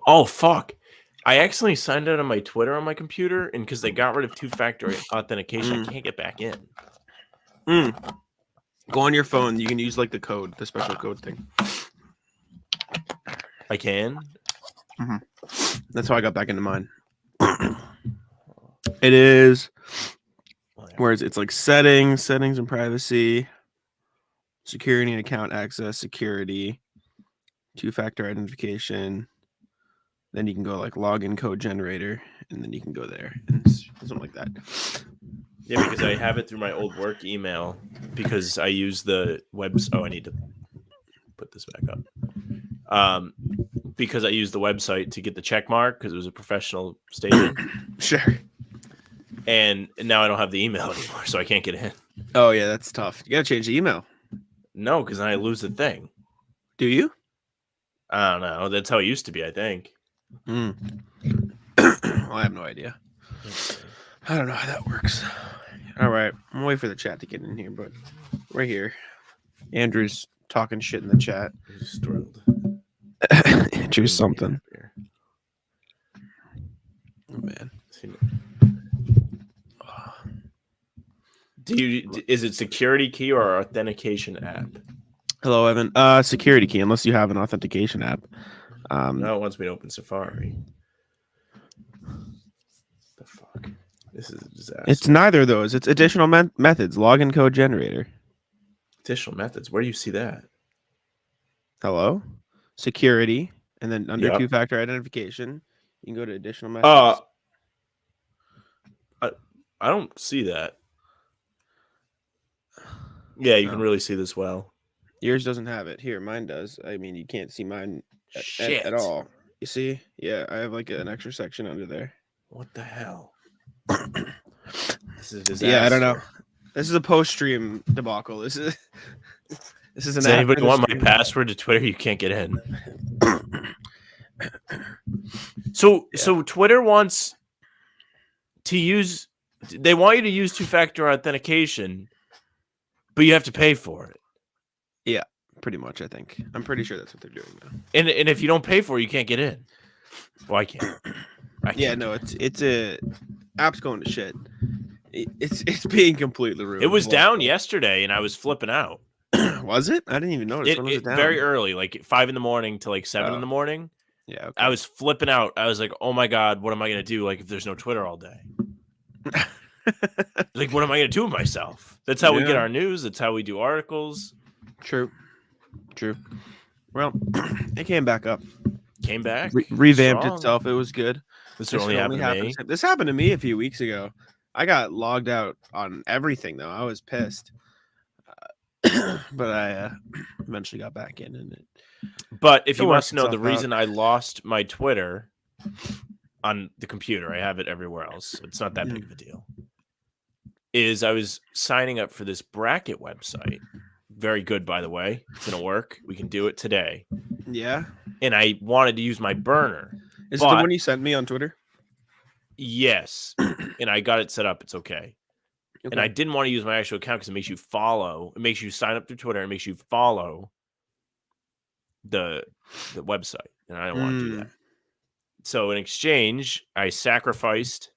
Oh, fuck. I accidentally signed out on my Twitter on my computer, and because they got rid of two-factor authentication, I can't get back in. Go on your phone. You can use like the special code thing. I can? That's how I got back into mine. It is. Where is it? It's like settings and privacy, security and account access, security, two-factor identification. Then you can go like login code generator, and then you can go there and something like that. Yeah, because I have it through my old work email because I use the website. Oh, I need to put this back up. Because I used the website to get the check mark because it was a professional statement. Sure. And now I don't have the email anymore, so I can't get in. Oh, yeah, that's tough. You got to change the email. No, because then I lose the thing. Do you? I don't know. That's how it used to be, I think. Well, I have no idea. I don't know how that works. All right. I'm waiting for the chat to get in here, but we're here. Andrew's talking shit in the chat. I'm just thrilled. Andrew's something. Oh, man. Is it security key or authentication app? Hello, Evan. Security key, unless you have an authentication app. No, it wants me to open Safari. The fuck? This is a disaster. It's neither of those. It's additional methods. Login code generator. Additional methods. Where do you see that? Hello? Security. And then under two-factor identification, you can go to additional methods. I don't see that. Yeah, you can really see this well. Yours doesn't have it. Here, mine does. I mean, you can't see mine at all. You see? Yeah, I have like an extra section under there. What the hell? This is a disaster. Yeah, I don't know. This is a post-stream debacle. This is an. Does anybody want my password to Twitter? You can't get in. So Twitter wants to use. They want you to use two-factor authentication, but you have to pay for it. Yeah, pretty much. I think. I'm pretty sure that's what they're doing now. And if you don't pay for it, you can't get in. Well, I can't. Yeah, no, it's a app's going to shit. It's being completely ruined. It was down yesterday, and I was flipping out. Was it? I didn't even notice. When was it down? Very early, like 5 a.m. to like 7 a.m. Yeah, okay. I was flipping out. I was like, "Oh my god, what am I gonna do? Like, if there's no Twitter all day, like, what am I gonna do with myself?" That's how we get our news. That's how we do articles. True. Well, it came back up. Came back, revamped itself. It was good. This only happened to me. This happened to me a few weeks ago. I got logged out on everything though. I was pissed, but I eventually got back in. And but if you want to know the reason I lost my Twitter on the computer, I have it everywhere else. It's not that big of a deal. Is I was signing up for this bracket website. Very good, by the way. It's gonna work. We can do it today. Yeah. And I wanted to use my burner. Is it the one you sent me on Twitter? Yes. And I got it set up. It's okay. And I didn't want to use my actual account because it makes you follow. It makes you sign up through Twitter. It makes you follow the website. And I don't want to do that. So in exchange, I sacrificed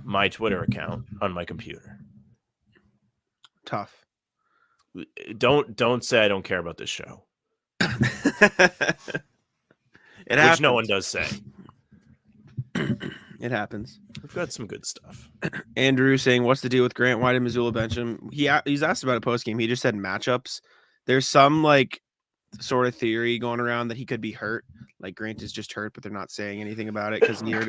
my Twitter account on my computer. Tough. Don't say I don't care about this show. Which no one does say. It happens. We've got some good stuff. Andrew saying, "What's the deal with Grant? Why did Missoula bench him?" He's asked about a post game. He just said matchups. There's some like sort of theory going around that he could be hurt. Like Grant is just hurt, but they're not saying anything about it because he hurt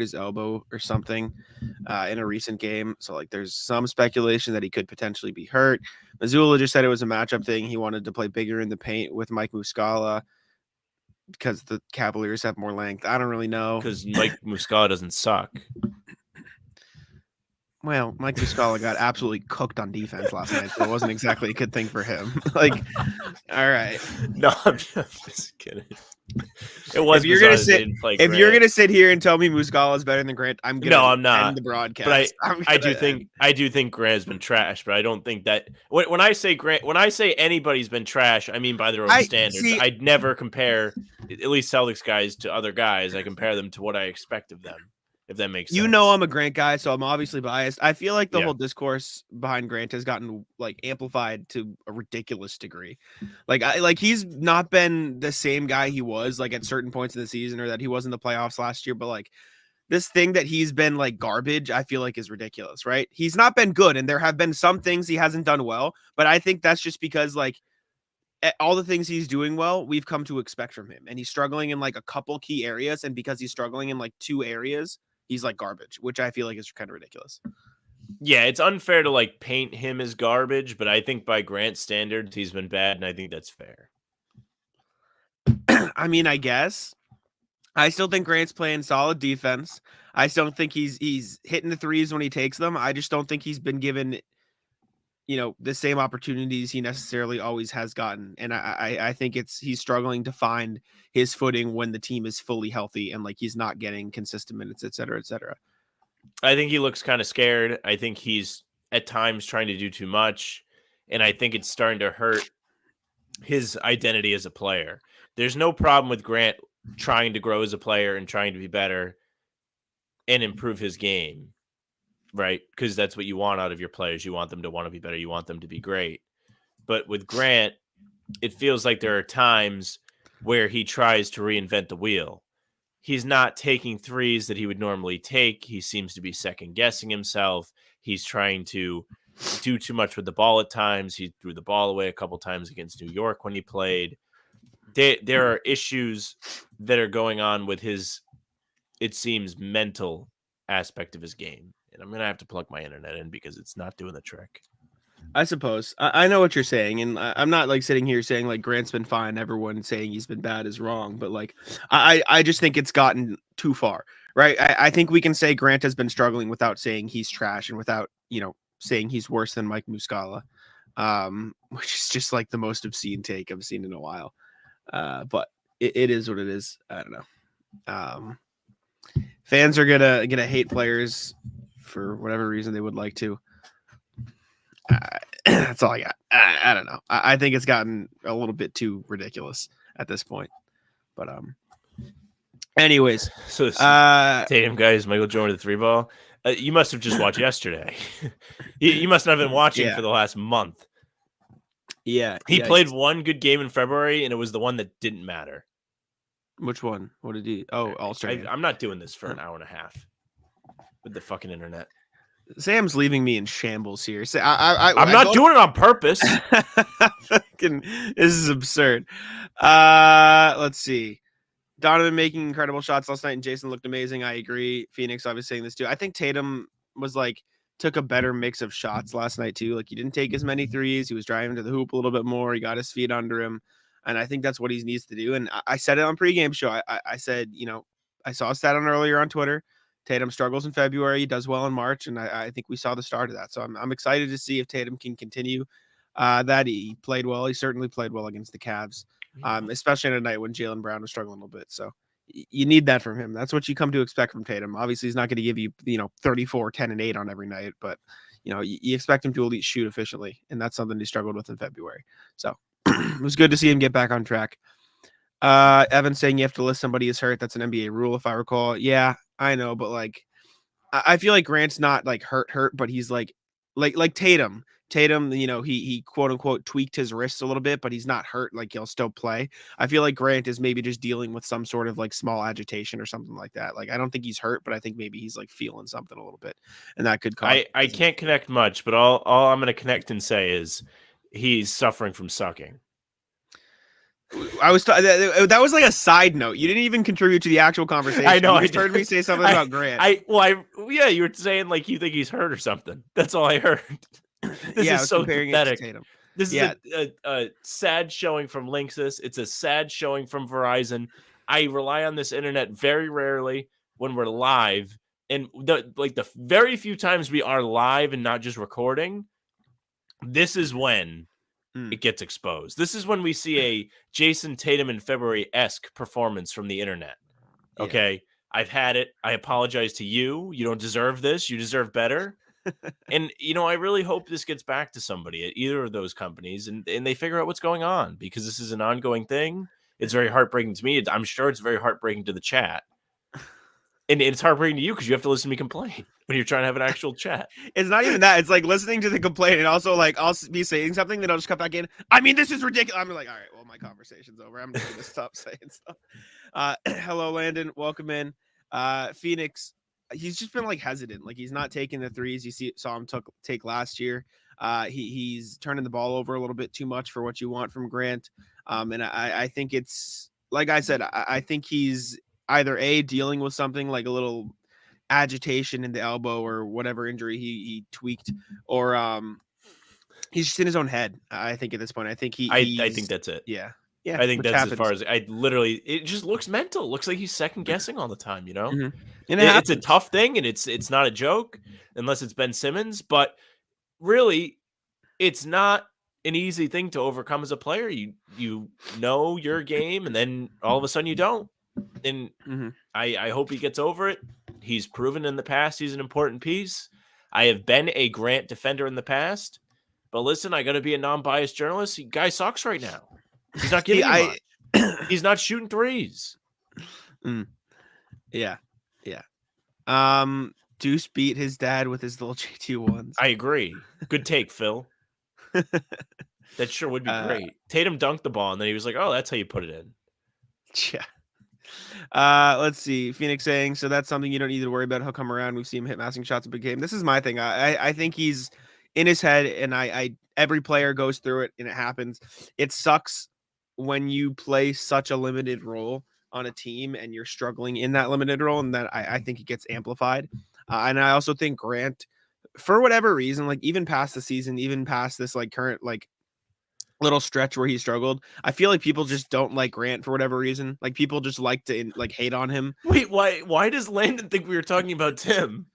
his elbow or something in a recent game. So like there's some speculation that he could potentially be hurt. Missoula just said it was a matchup thing. He wanted to play bigger in the paint with Mike Muscala because the Cavaliers have more length. I don't really know. Because Mike Muscala doesn't suck. Well, Mike Muscala got absolutely cooked on defense last night, so it wasn't exactly a good thing for him. Like, all right. No, I'm just kidding. It was. If you're gonna sit here and tell me Muscala is better than Grant, I'm not end the broadcast. But I do think Grant has been trash, but I don't think that when I say anybody's been trash, I mean by their own standards. I'd never compare at least Celtics guys to other guys, I compare them to what I expect of them, if that makes sense. You know, I'm a Grant guy, so I'm obviously biased. I feel like the Yeah. whole discourse behind Grant has gotten like amplified to a ridiculous degree. Like he's not been the same guy he was like at certain points in the season, or that he was in the playoffs last year, but like this thing that he's been like garbage, I feel like is ridiculous, right? He's not been good, and there have been some things he hasn't done well, but I think that's just because like all the things he's doing well, we've come to expect from him. And he's struggling in like a couple key areas. And because he's struggling in like 2 areas, he's like garbage, which I feel like is kind of ridiculous. Yeah, it's unfair to like paint him as garbage, but I think by Grant's standards, he's been bad, and I think that's fair. I mean, I guess. I still think Grant's playing solid defense. I still don't think he's hitting the threes when he takes them. I just don't think he's been given, you know, the same opportunities he necessarily always has gotten. And I think he's struggling to find his footing when the team is fully healthy and like he's not getting consistent minutes, et cetera, et cetera. I think he looks kind of scared. I think he's at times trying to do too much, and I think it's starting to hurt his identity as a player. There's no problem with Grant trying to grow as a player and trying to be better and improve his game, right? Because that's what you want out of your players. You want them to want to be better. You want them to be great. But with Grant, it feels like there are times where he tries to reinvent the wheel. He's not taking threes that he would normally take. He seems to be second guessing himself. He's trying to do too much with the ball at times. He threw the ball away a couple times against New York when he played. There are issues that are going on with his, it seems, mental aspect of his game. And I'm going to have to plug my internet in because it's not doing the trick. I suppose. I know what you're saying, and I'm not like sitting here saying like Grant's been fine. Everyone saying he's been bad is wrong, but like I just think it's gotten too far, right? I think we can say Grant has been struggling without saying he's trash and without, you know, saying he's worse than Mike Muscala, which is just like the most obscene take I've seen in a while. But it is what it is. I don't know. Fans are gonna hate players for whatever reason they would like to. That's all I got. I don't know. I think it's gotten a little bit too ridiculous at this point. But anyways, so Tatum guys, Michael Jordan the 3-ball. You must have just watched yesterday. you must not have been watching for the last month. Yeah, he played one good game in February, and it was the one that didn't matter. Which one? What did he? Oh, All-Star. I'm not doing this for an hour and a half with the fucking internet. Sam's leaving me in shambles here. So I'm not doing it on purpose. Fucking, this is absurd. Let's see. Donovan making incredible shots last night, and Jayson looked amazing. I agree. Phoenix, I was saying this too. I think Tatum was like took a better mix of shots last night too. Like he didn't take as many threes. He was driving to the hoop a little bit more. He got his feet under him, and I think that's what he needs to do. And I said it on pregame show. I said, you know, I saw a stat on earlier on Twitter. Tatum struggles in February. He does well in March, and I think we saw the start of that. So I'm excited to see if Tatum can continue that. He played well. He certainly played well against the Cavs, especially on a night when Jaylen Brown was struggling a little bit. So you need that from him. That's what you come to expect from Tatum. Obviously, he's not going to give you, 34, 10, and 8 on every night, but, you expect him to at least shoot efficiently, and that's something he struggled with in February. So it was good to see him get back on track. Evan saying you have to list somebody is hurt. That's an NBA rule, if I recall. Yeah, I know, but like, I feel like Grant's not like hurt, but he's like Tatum. Tatum, he quote unquote tweaked his wrist a little bit, but he's not hurt. Like he'll still play. I feel like Grant is maybe just dealing with some sort of like small agitation or something like that. Like I don't think he's hurt, but I think maybe he's like feeling something a little bit, and that could cause. I can't connect much, but all I'm going to connect and say is he's suffering from sucking. I was that was like a side note. You didn't even contribute to the actual conversation. I know. You just heard me say something about Grant. Yeah, you were saying like you think he's hurt or something. That's all I heard. This is so pathetic. This is a sad showing from Linksys. It's a sad showing from Verizon. I rely on this internet very rarely when we're live, and the very few times we are live and not just recording, this is when it gets exposed. This is when we see a Jayson Tatum in February-esque performance from the internet. Okay. Yeah. I've had it. I apologize to you. You don't deserve this. You deserve better. And, I really hope this gets back to somebody at either of those companies and they figure out what's going on, because this is an ongoing thing. It's very heartbreaking to me. I'm sure it's very heartbreaking to the chat. And it's heartbreaking to you because you have to listen to me complain when you're trying to have an actual chat. It's not even that. It's like listening to the complaint and also like I'll be saying something, then I'll just come back in. I mean, this is ridiculous. I'm like, all right, well, my conversation's over. I'm just gonna stop saying stuff. Hello, Landon. Welcome in. Phoenix. He's just been like hesitant. Like he's not taking the threes. Saw him take last year. He's turning the ball over a little bit too much for what you want from Grant. And I think it's like I said. I think he's either dealing with something like a little agitation in the elbow or whatever injury he tweaked, or he's just in his own head. I think at this point, I think I think that's it. Yeah. I think that's happens. as far as it just looks mental. It looks like he's second guessing all the time, you know? Mm-hmm. And it's a tough thing, and it's not a joke unless it's Ben Simmons, but really it's not an easy thing to overcome as a player. You know your game, and then all of a sudden you don't. And I hope he gets over it. He's proven in the past he's an important piece. I have been a Grant defender in the past, but listen, I got to be a non-biased journalist. Guy sucks right now. He's not giving you much. He's not shooting threes. Yeah. Deuce beat his dad with his little JT ones. I agree. Good take, Phil. That sure would be great. Tatum dunked the ball, and then he was like, "Oh, that's how you put it in." Yeah. Let's see. Phoenix saying, so that's something you don't need to worry about. He'll come around. We've seen him hit massing shots in big game. This is my thing. I think he's in his head, and I every player goes through it, and it happens. It sucks when you play such a limited role on a team and you're struggling in that limited role, and that I think it gets amplified. And I also think Grant, for whatever reason, like even past the season, even past this like current like little stretch where he struggled, I feel like people just don't like Grant for whatever reason. Like people just like to like hate on him. Wait, why does Landon think we were talking about Tim?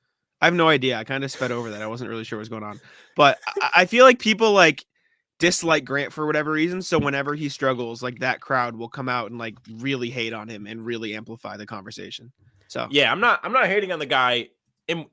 I have no idea. I kind of sped over that. I wasn't really sure what was going on, but I feel like people like dislike Grant for whatever reason. So whenever he struggles, like that crowd will come out and like really hate on him and really amplify the conversation. So yeah, I'm not hating on the guy. And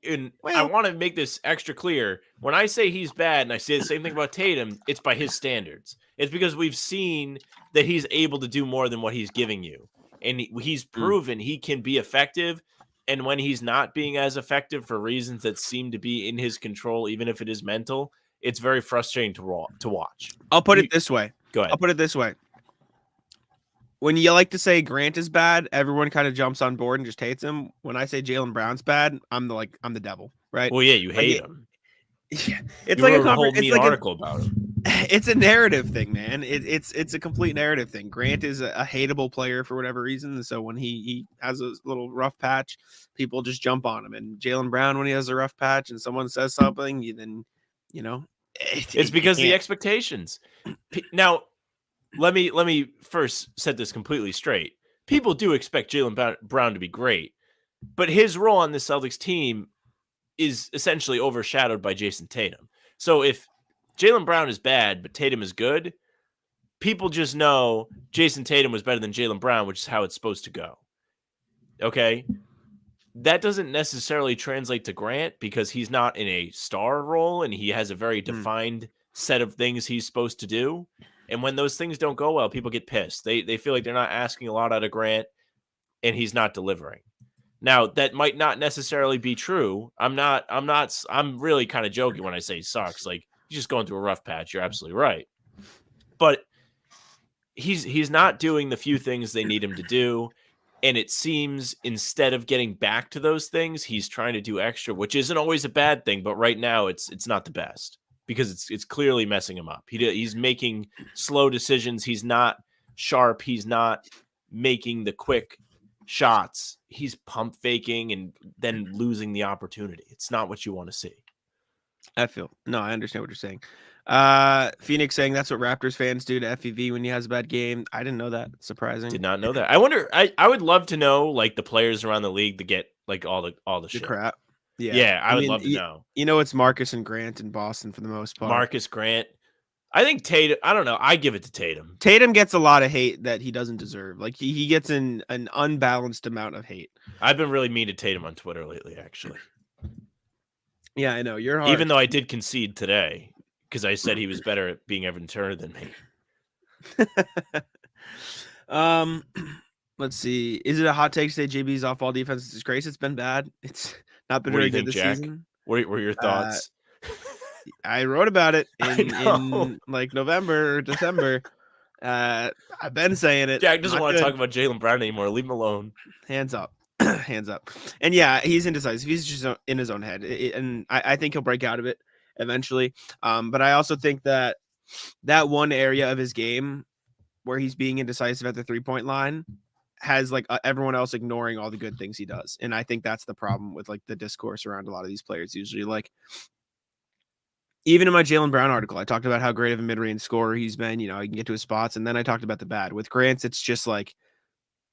well, I want to make this extra clear. When I say he's bad and I say the same thing about Tatum, it's by his standards. It's because we've seen that he's able to do more than what he's giving you. And he's proven he can be effective. And when he's not being as effective for reasons that seem to be in his control, even if it is mental, it's very frustrating to watch. I'll put it this way. Go ahead. I'll put it this way. When you like to say Grant is bad, everyone kind of jumps on board and just hates him. When I say Jaylen Brown's bad, I'm the devil, right? Well, yeah, you hate him. Yeah, it's you like a whole mean article about him. It's a narrative thing, man. It's a complete narrative thing. Grant is a hateable player for whatever reason, and so when he has a little rough patch, people just jump on him. And Jaylen Brown, when he has a rough patch and someone says something, then it's because of the expectations. Now, let me first set this completely straight. People do expect Jaylen Brown to be great, but his role on the Celtics team is essentially overshadowed by Jayson Tatum. So if Jaylen Brown is bad, but Tatum is good, people just know Jayson Tatum was better than Jaylen Brown, which is how it's supposed to go. Okay? That doesn't necessarily translate to Grant because he's not in a star role and he has a very defined set of things he's supposed to do. And when those things don't go well, people get pissed. They feel like they're not asking a lot out of Grant and he's not delivering. Now, that might not necessarily be true. I'm really kind of joking when I say he sucks. Like, he's just going through a rough patch. You're absolutely right. But he's not doing the few things they need him to do. And it seems instead of getting back to those things, he's trying to do extra, which isn't always a bad thing. But right now, it's not the best because it's clearly messing him up. He's making slow decisions. He's not sharp. He's not making the quick shots. He's pump faking and then losing the opportunity. It's not what you want to see. I understand what you're saying. Phoenix saying that's what Raptors fans do to FEV when he has a bad game. I didn't know that. It's surprising. Did not know that. I wonder. I would love to know like the players around the league that get like all the shit. Crap. Yeah. I would love to know. It's Marcus and Grant in Boston for the most part. Marcus Grant. I think Tatum. I don't know. I give it to Tatum. Tatum gets a lot of hate that he doesn't deserve. Like he gets an unbalanced amount of hate. I've been really mean to Tatum on Twitter lately, actually. Yeah, I know. You're hard. Even though I did concede today because I said he was better at being Evan Turner than me. Let's see. Is it a hot take to say JB's off-ball defense is a disgrace? It's been bad. It's not been What do very you good think, this Jack? season. What were your Uh, thoughts? I wrote about it I in know. like November or December. I've been saying it. Jack doesn't Not want to good. talk about Jaylen Brown anymore. Leave him alone. Hands up. Hands up. And yeah, he's indecisive. He's just in his own head. And I think he'll break out of it eventually. But I also think that one area of his game where he's being indecisive at the 3-point line has like everyone else ignoring all the good things he does. And I think that's the problem with like the discourse around a lot of these players. Usually, like, even in my Jaylen Brown article, I talked about how great of a mid-range scorer he's been. He can get to his spots. And then I talked about the bad. With Grant, it's just like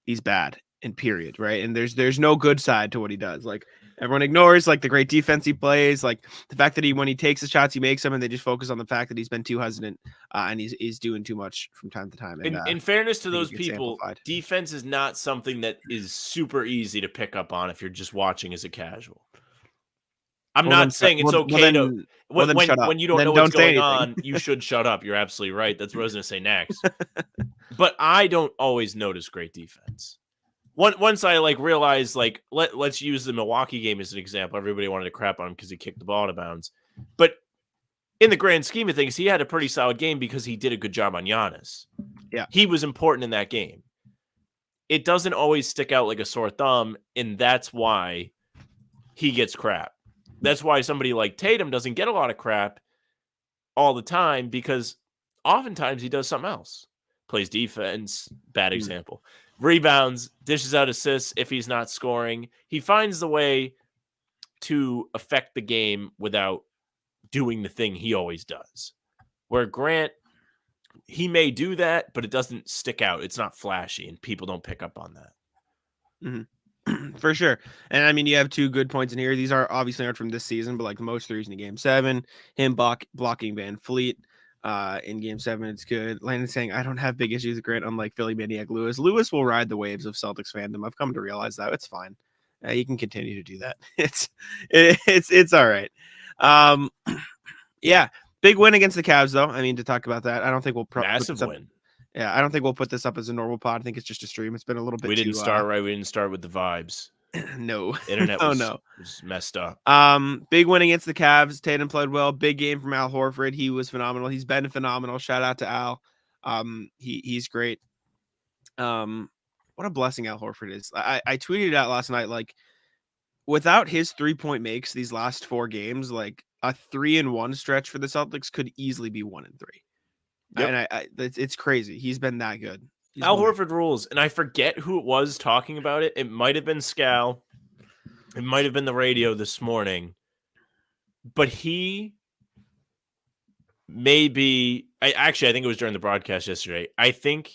he's bad, and period, right? And there's no good side to what he does. Like, everyone ignores like the great defense he plays, like the fact that when he takes the shots, he makes them, and they just focus on the fact that he's been too hesitant and he's doing too much from time to time. And In fairness to I think those it gets people, amplified. defense is not something that is super easy to pick up on if you're just watching as a casual. I'm not saying it's okay to when you don't know what's going on, you should shut up. You're absolutely right. That's what I was going to say next. But I don't always notice great defense. Once I like realized, like, let's use the Milwaukee game as an example. Everybody wanted to crap on him because he kicked the ball out of bounds. But in the grand scheme of things, he had a pretty solid game because he did a good job on Giannis. Yeah. He was important in that game. It doesn't always stick out like a sore thumb, and that's why he gets crap. That's why somebody like Tatum doesn't get a lot of crap all the time, because oftentimes he does something else. Plays defense, bad example. Rebounds, dishes out assists if he's not scoring. He finds the way to affect the game without doing the thing he always does. Where Grant, he may do that, but it doesn't stick out. It's not flashy, and people don't pick up on that. Mm-hmm. For sure. And I mean, you have two good points in here. These are obviously aren't from this season, but like most threes in Game 7, him blocking Van Fleet in Game 7, it's good. Landon saying, I don't have big issues with Grant, unlike Philly Maniac Lewis. Lewis will ride the waves of Celtics fandom. I've come to realize that. It's fine. He can continue to do that. It's all right. Yeah. Big win against the Cavs, though. I mean, to talk about that, I don't think we'll massive win. Yeah, I don't think we'll put this up as a normal pod. I think it's just a stream. It's been a little bit. We didn't start right. We didn't start with the vibes. No, internet was messed up. Big win against the Cavs. Tatum played well. Big game from Al Horford. He was phenomenal. He's been phenomenal. Shout out to Al. He's great. What a blessing Al Horford is. I tweeted it out last night. Like, without his 3-point makes these last 4 games, like a 3-1 stretch for the Celtics could easily be 1-3. Yep. And it's crazy. He's been that good. Al Horford rules, and I forget who it was talking about it. It might have been Scal. It might have been the radio this morning. But he may be... I think it was during the broadcast yesterday. I think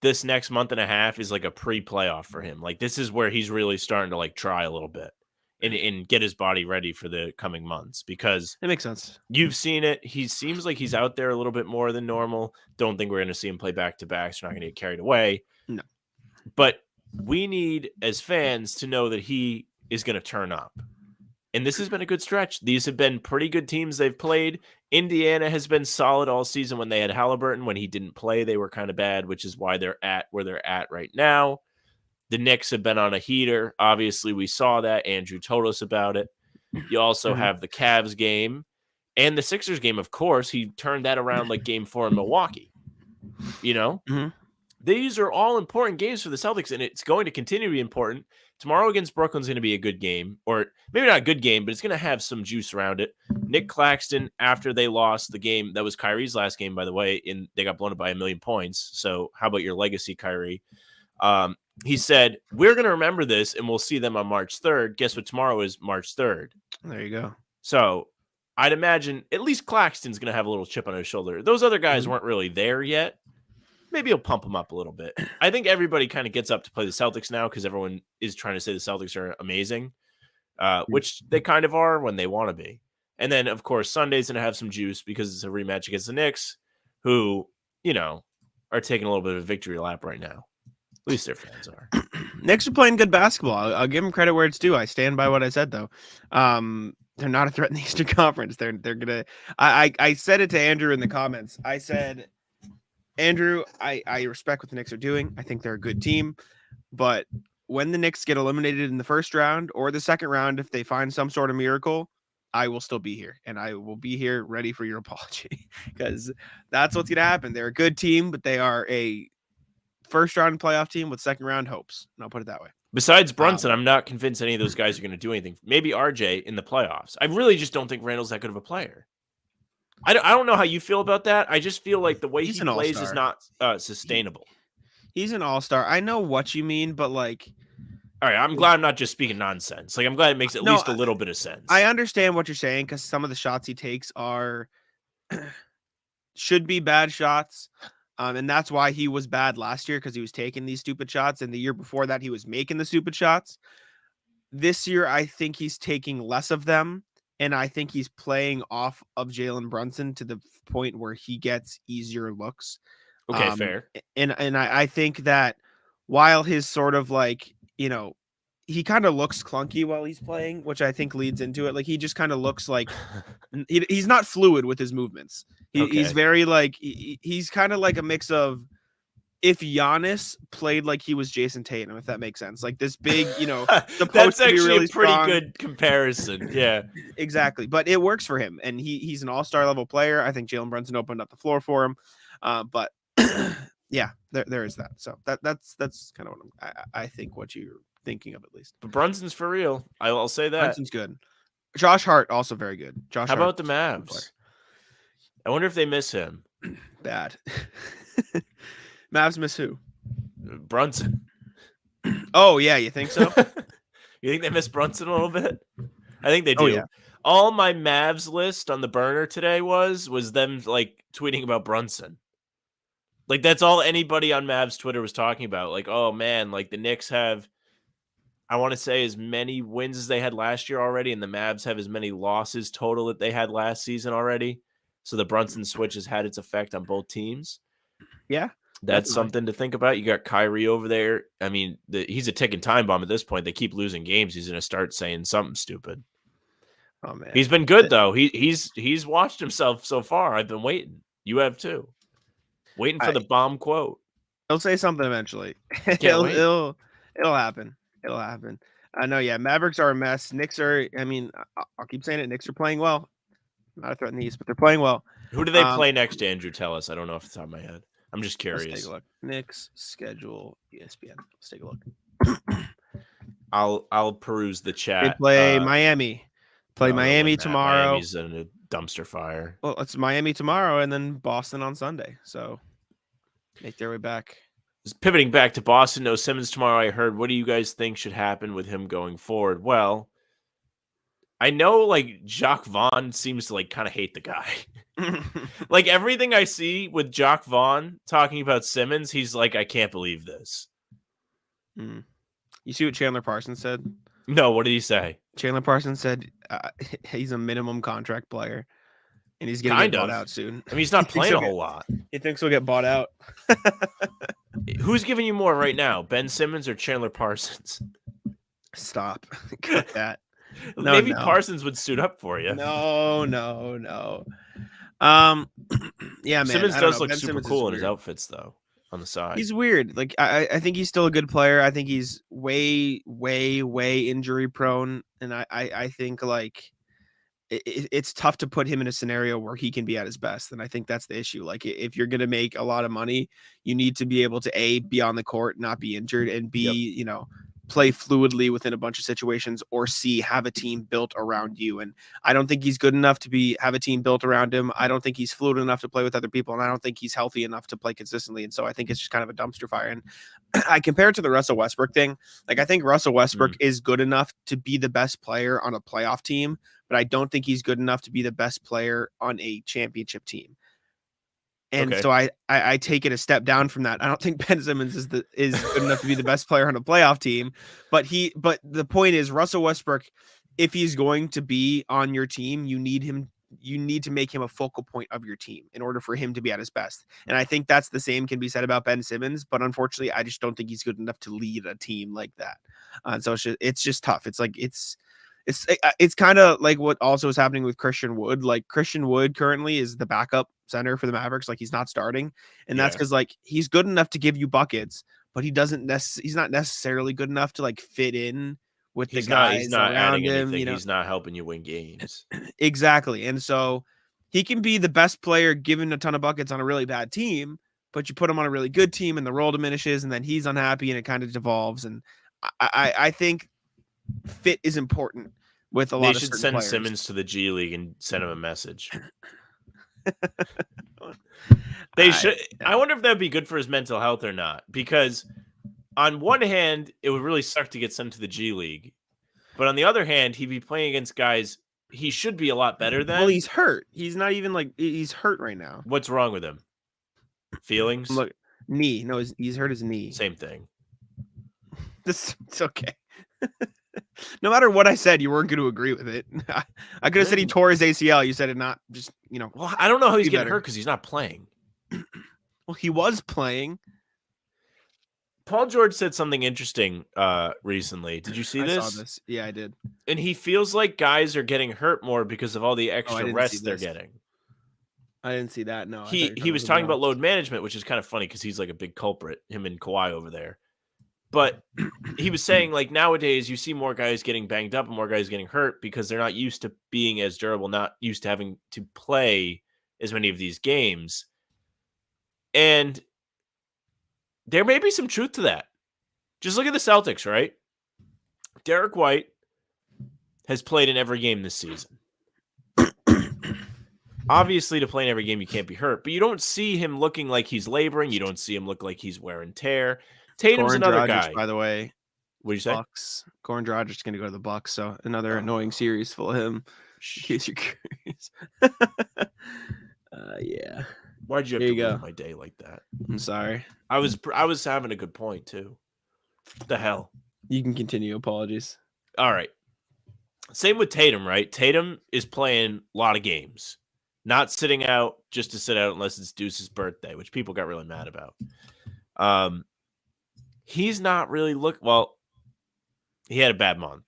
this next month and a half is like a pre-playoff for him. Like, this is where he's really starting to like try a little bit and get his body ready for the coming months, because it makes sense. You've seen it. He seems like he's out there a little bit more than normal. Don't think we're going to see him play back-to-back, so we're not going to get carried away. No. But we need, as fans, to know that he is going to turn up. And this has been a good stretch. These have been pretty good teams they've played. Indiana has been solid all season when they had Halliburton. When he didn't play, they were kind of bad, which is why they're at where they're at right now. The Knicks have been on a heater. Obviously, we saw that. Andrew told us about it. You also have the Cavs game and the Sixers game, of course. He turned that around like Game 4 in Milwaukee. These are all important games for the Celtics, and it's going to continue to be important. Tomorrow against Brooklyn is going to be a good game, or maybe not a good game, but it's going to have some juice around it. Nick Claxton, after they lost the game, that was Kyrie's last game, by the way, and they got blown up by 1,000,000 points. So how about your legacy, Kyrie? He said, we're going to remember this, and we'll see them on March 3rd. Guess what? Tomorrow is March 3rd. There you go. So I'd imagine at least Claxton's going to have a little chip on his shoulder. Those other guys weren't really there yet. Maybe he'll pump them up a little bit. I think everybody kind of gets up to play the Celtics now because everyone is trying to say the Celtics are amazing, which they kind of are when they want to be. And then, of course, Sunday's going to have some juice because it's a rematch against the Knicks, who, are taking a little bit of a victory lap right now. At least their fans are. Knicks are playing good basketball. I'll give them credit where it's due. I stand by what I said, though. They're not a threat in the Eastern Conference. They're gonna. I said it to Andrew in the comments. I said, Andrew, I respect what the Knicks are doing. I think they're a good team, but when the Knicks get eliminated in the first round or the second round, if they find some sort of miracle, I will still be here, and I will be here ready for your apology, because that's what's going to happen. They're a good team, but they are a first round playoff team with second round hopes. And I'll put it that way. Besides Brunson, I'm not convinced any of those guys are going to do anything. Maybe RJ in the playoffs. I really just don't think Randall's that good of a player. I don't know how you feel about that. I just feel like the way he plays is not sustainable. He's an all-star. I know what you mean, but like, all right, I'm glad I'm not just speaking nonsense. Like, I'm glad it makes at least a little bit of sense. I understand what you're saying, because some of the shots he takes are should be bad shots. And that's why he was bad last year, because he was taking these stupid shots. And the year before that, he was making the stupid shots. This year, I think he's taking less of them. And I think he's playing off of Jalen Brunson to the point where he gets easier looks. Okay, fair. And I think that while his sort of like, you know, he kind of looks clunky while he's playing, which I think leads into it. Like, he just kind of looks like he's not fluid with his movements. He's very like, he's kind of like a mix of if Giannis played like he was Jayson Tatum, if that makes sense. Like this big, you know, that's actually really a pretty good comparison. Yeah, exactly. But it works for him, and he's an all-star level player. I think Jalen Brunson opened up the floor for him. But yeah, there is that. So that's kind of what I think what you're thinking of, at least. But Brunson's for real. I'll say that. Brunson's good. Josh Hart also very good. How about the Mavs? I wonder if they miss him. Bad. Mavs miss who? Brunson. Oh yeah, you think so? You think they miss Brunson a little bit? I think they do. Oh, yeah. All my Mavs list on the burner today was them like tweeting about Brunson. Like, that's all anybody on Mavs Twitter was talking about. Like, oh man, like the Knicks have, I want to say, as many wins as they had last year already, and the Mavs have as many losses total that they had last season already. So the Brunson switch has had its effect on both teams. Yeah. That's something to think about. You got Kyrie over there. I mean, he's a ticking time bomb at this point. They keep losing games. He's going to start saying something stupid. Oh man, he's been good though. He's watched himself so far. I've been waiting. You have too. Waiting for the bomb quote. He'll say something eventually. It'll happen. It'll happen. I know. Yeah, Mavericks are a mess. Knicks are. I mean, I'll keep saying it. Knicks are playing well. Not a threat in the East, but they're playing well. Who do they play next? Andrew, tell us. I don't know off the top of my head. I'm just curious. Let's take a look. Knicks schedule, ESPN. Let's take a look. I'll peruse the chat. They play Miami. Miami tomorrow. Miami's in a dumpster fire. Well, it's Miami tomorrow and then Boston on Sunday. So make their way back. Just pivoting back to Boston. No Simmons tomorrow, I heard. What do you guys think should happen with him going forward? Well, I know like Jacques Vaughn seems to like kind of hate the guy. Like everything I see with Jacques Vaughn talking about Simmons, he's like, I can't believe this. You see what Chandler Parsons said? No, what did he say? Chandler Parsons said he's a minimum contract player, and he's going to get bought out soon. I mean, he's not playing a whole lot. He thinks he'll get bought out. Who's giving you more right now, Ben Simmons or Chandler Parsons? Stop. Cut that. Maybe Parsons would suit up for you. No. Yeah, man. Simmons does look super cool in his outfits, though, on the side. He's weird. Like, I think he's still a good player. I think he's way injury prone. And I think, like, it's tough to put him in a scenario where he can be at his best. And I think that's the issue. Like, if you're going to make a lot of money, you need to be able to, A, be on the court, not be injured, and B, you know, play fluidly within a bunch of situations, or C, have a team built around you. And I don't think he's good enough to have a team built around him. I don't think he's fluid enough to play with other people. And I don't think he's healthy enough to play consistently. And so I think it's just kind of a dumpster fire. And I compare it to the Russell Westbrook thing. Like, I think Russell Westbrook is good enough to be the best player on a playoff team, but I don't think he's good enough to be the best player on a championship team. And so I take it a step down from that. I don't think Ben Simmons is good enough to be the best player on a playoff team, but the point is, Russell Westbrook, if he's going to be on your team, you need to make him a focal point of your team in order for him to be at his best. And I think that's the same can be said about Ben Simmons, but unfortunately, I just don't think he's good enough to lead a team like that. So it's just tough. It's like, it's kind of like what also is happening with Christian Wood. Like, Christian Wood currently is the backup center for the Mavericks. Like he's not starting, and that's Yeah. because like he's good enough to give you buckets, but he's not necessarily good enough to like fit in with the He's guys not around adding him. anything. He's not helping you win games. Exactly, and so he can be the best player given a ton of buckets on a really bad team, but you put him on a really good team and the role diminishes, and then he's unhappy, and it kind of devolves. And I think fit is important with a They lot of should certain send players. Simmons to the G League and send him a message. They should. I wonder if that'd be good for his mental health or not. Because on one hand, it would really suck to get sent to the G League, but on the other hand, he'd be playing against guys he should be a lot better than. Well, he's hurt. He's not even like he's hurt right now. What's wrong with him? Feelings? Look, knee. No, he's hurt his knee. Same thing. It's okay. No matter what I said, you weren't going to agree with it. I could have said he tore his ACL. You said it not just, Well, I don't know how he's getting better. hurt because he's not playing. Well, he was playing. Paul George said something interesting recently. Did you see this? I saw this. Yeah, I did. And he feels like guys are getting hurt more because of all the extra rest they're getting. I didn't see that. No, he was talking about load management, which is kind of funny because he's like a big culprit, him and Kawhi over there. But he was saying like nowadays you see more guys getting banged up and more guys getting hurt because they're not used to being as durable, not used to having to play as many of these games. And there may be some truth to that. Just look at the Celtics, right? Derek White has played in every game this season. Obviously, to play in every game, you can't be hurt, but you don't see him looking like he's laboring. You don't see him look like he's wear and tear. Tatum's another guy. By the way, what do you say? Bucks. Goran Dragic is going to go to the Bucks, so another annoying series full of him. In case you're curious. Yeah. Why'd you have to ruin my day like that? I'm sorry. I was having a good point too. What the hell? You can continue. Apologies. All right. Same with Tatum, right? Tatum is playing a lot of games. Not sitting out just to sit out unless it's Deuce's birthday, which people got really mad about. He's not really he had a bad month.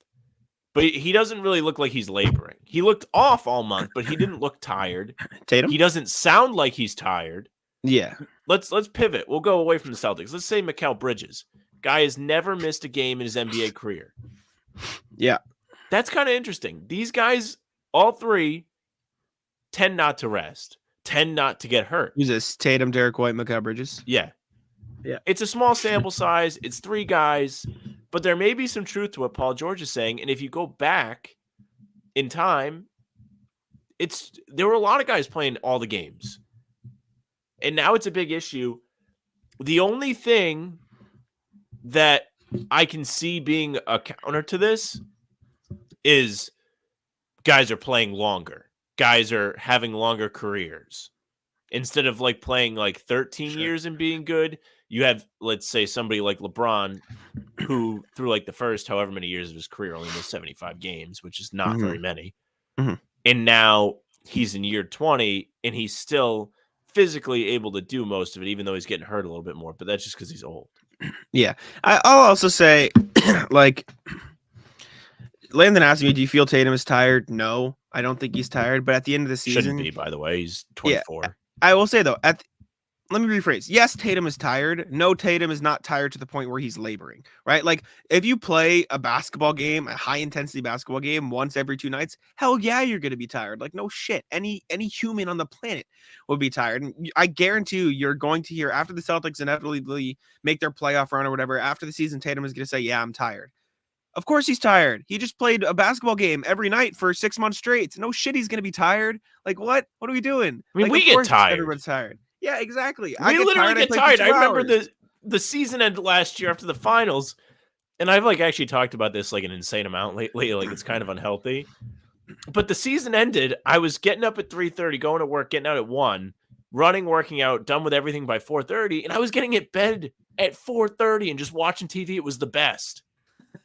But he doesn't really look like he's laboring. He looked off all month, but he didn't look tired. Tatum? He doesn't sound like he's tired. Yeah. Let's pivot. We'll go away from the Celtics. Let's say Mikal Bridges. Guy has never missed a game in his NBA career. Yeah. That's kind of interesting. These guys, all three, tend not to rest, tend not to get hurt. Who's this? Tatum, Derek White, Mikal Bridges? Yeah. Yeah. It's a small sample size. It's three guys, but there may be some truth to what Paul George is saying. And if you go back in time, there were a lot of guys playing all the games. And now it's a big issue. The only thing that I can see being a counter to this is guys are playing longer. Guys are having longer careers. Instead of like playing like 13 years and being good, you have, let's say, somebody like LeBron who through like the first however many years of his career only missed 75 games, which is not very many. Mm-hmm. And now he's in year 20 and he's still physically able to do most of it, even though he's getting hurt a little bit more. But that's just because he's old. Yeah. I'll also say, like, Landon asked me, do you feel Tatum is tired? No, I don't think he's tired. But at the end of the season... Shouldn't be, by the way. He's 24. Yeah, I will say, though, let me rephrase. Yes, Tatum is tired. No, Tatum is not tired to the point where he's laboring, right? Like, if you play a basketball game, a high-intensity basketball game once every 2 nights, hell yeah, you're going to be tired. Like, no shit. Any human on the planet would be tired. And I guarantee you're going to hear, after the Celtics inevitably make their playoff run or whatever, after the season, Tatum is going to say, yeah, I'm tired. Of course he's tired. He just played a basketball game every night for 6 months straight. No shit he's going to be tired. Like, what? What are we doing? I mean, like, we get tired. Everyone's tired. Yeah, exactly. We literally get tired. I remember the season ended last year after the finals, and I've like actually talked about this like an insane amount lately. Like it's kind of unhealthy. But the season ended. I was getting up at 3:30, going to work, getting out at 1, running, working out, done with everything by 4:30, and I was getting in bed at 4:30 and just watching TV. It was the best.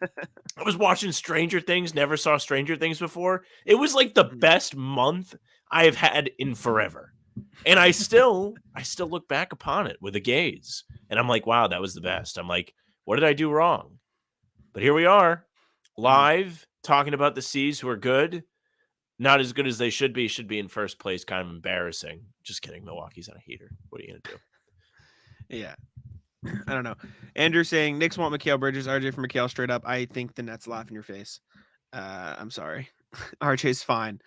I was watching Stranger Things. Never saw Stranger Things before. It was like the best month I have had in forever. And I still look back upon it with a gaze. And I'm like, wow, that was the best. I'm like, what did I do wrong? But here we are, live, talking about the C's who are good. not as good as they should be in first place. Kind of embarrassing. Just kidding. Milwaukee's on a heater. What are you going to do? Yeah. I don't know. Andrew saying Knicks want Mikal Bridges. RJ for Mikal straight up. I think the Nets laugh in your face. I'm sorry. RJ's fine.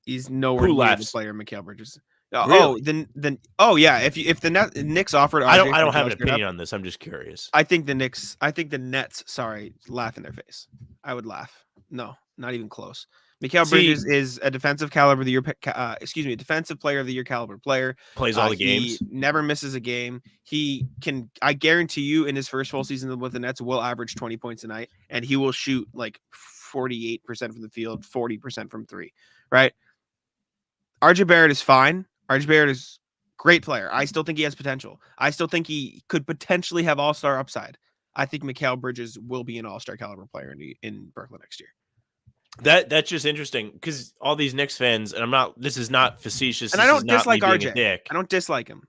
He's nowhere Who near laughs? the player Mikal Bridges. Really? Then yeah. If the Knicks offered RJ, I don't have an opinion on this. I'm just curious. I think the Nets. Sorry, laugh in their face. I would laugh. No, not even close. Mikal Bridges is a defensive caliber of the year. Defensive player of the year caliber player. Plays all the games. He never misses a game. He can. I guarantee you, in his first full season with the Nets, will average 20 points a night, and he will shoot like 48% from the field, 40% from three. Right. RJ Barrett is fine. RJ Barrett is a great player. I still think he has potential. I still think he could potentially have all-star upside. I think Mikal Bridges will be an all-star caliber player in Brooklyn next year. That's just interesting because all these Knicks fans, and this is not facetious, and I don't dislike RJ. I don't dislike him,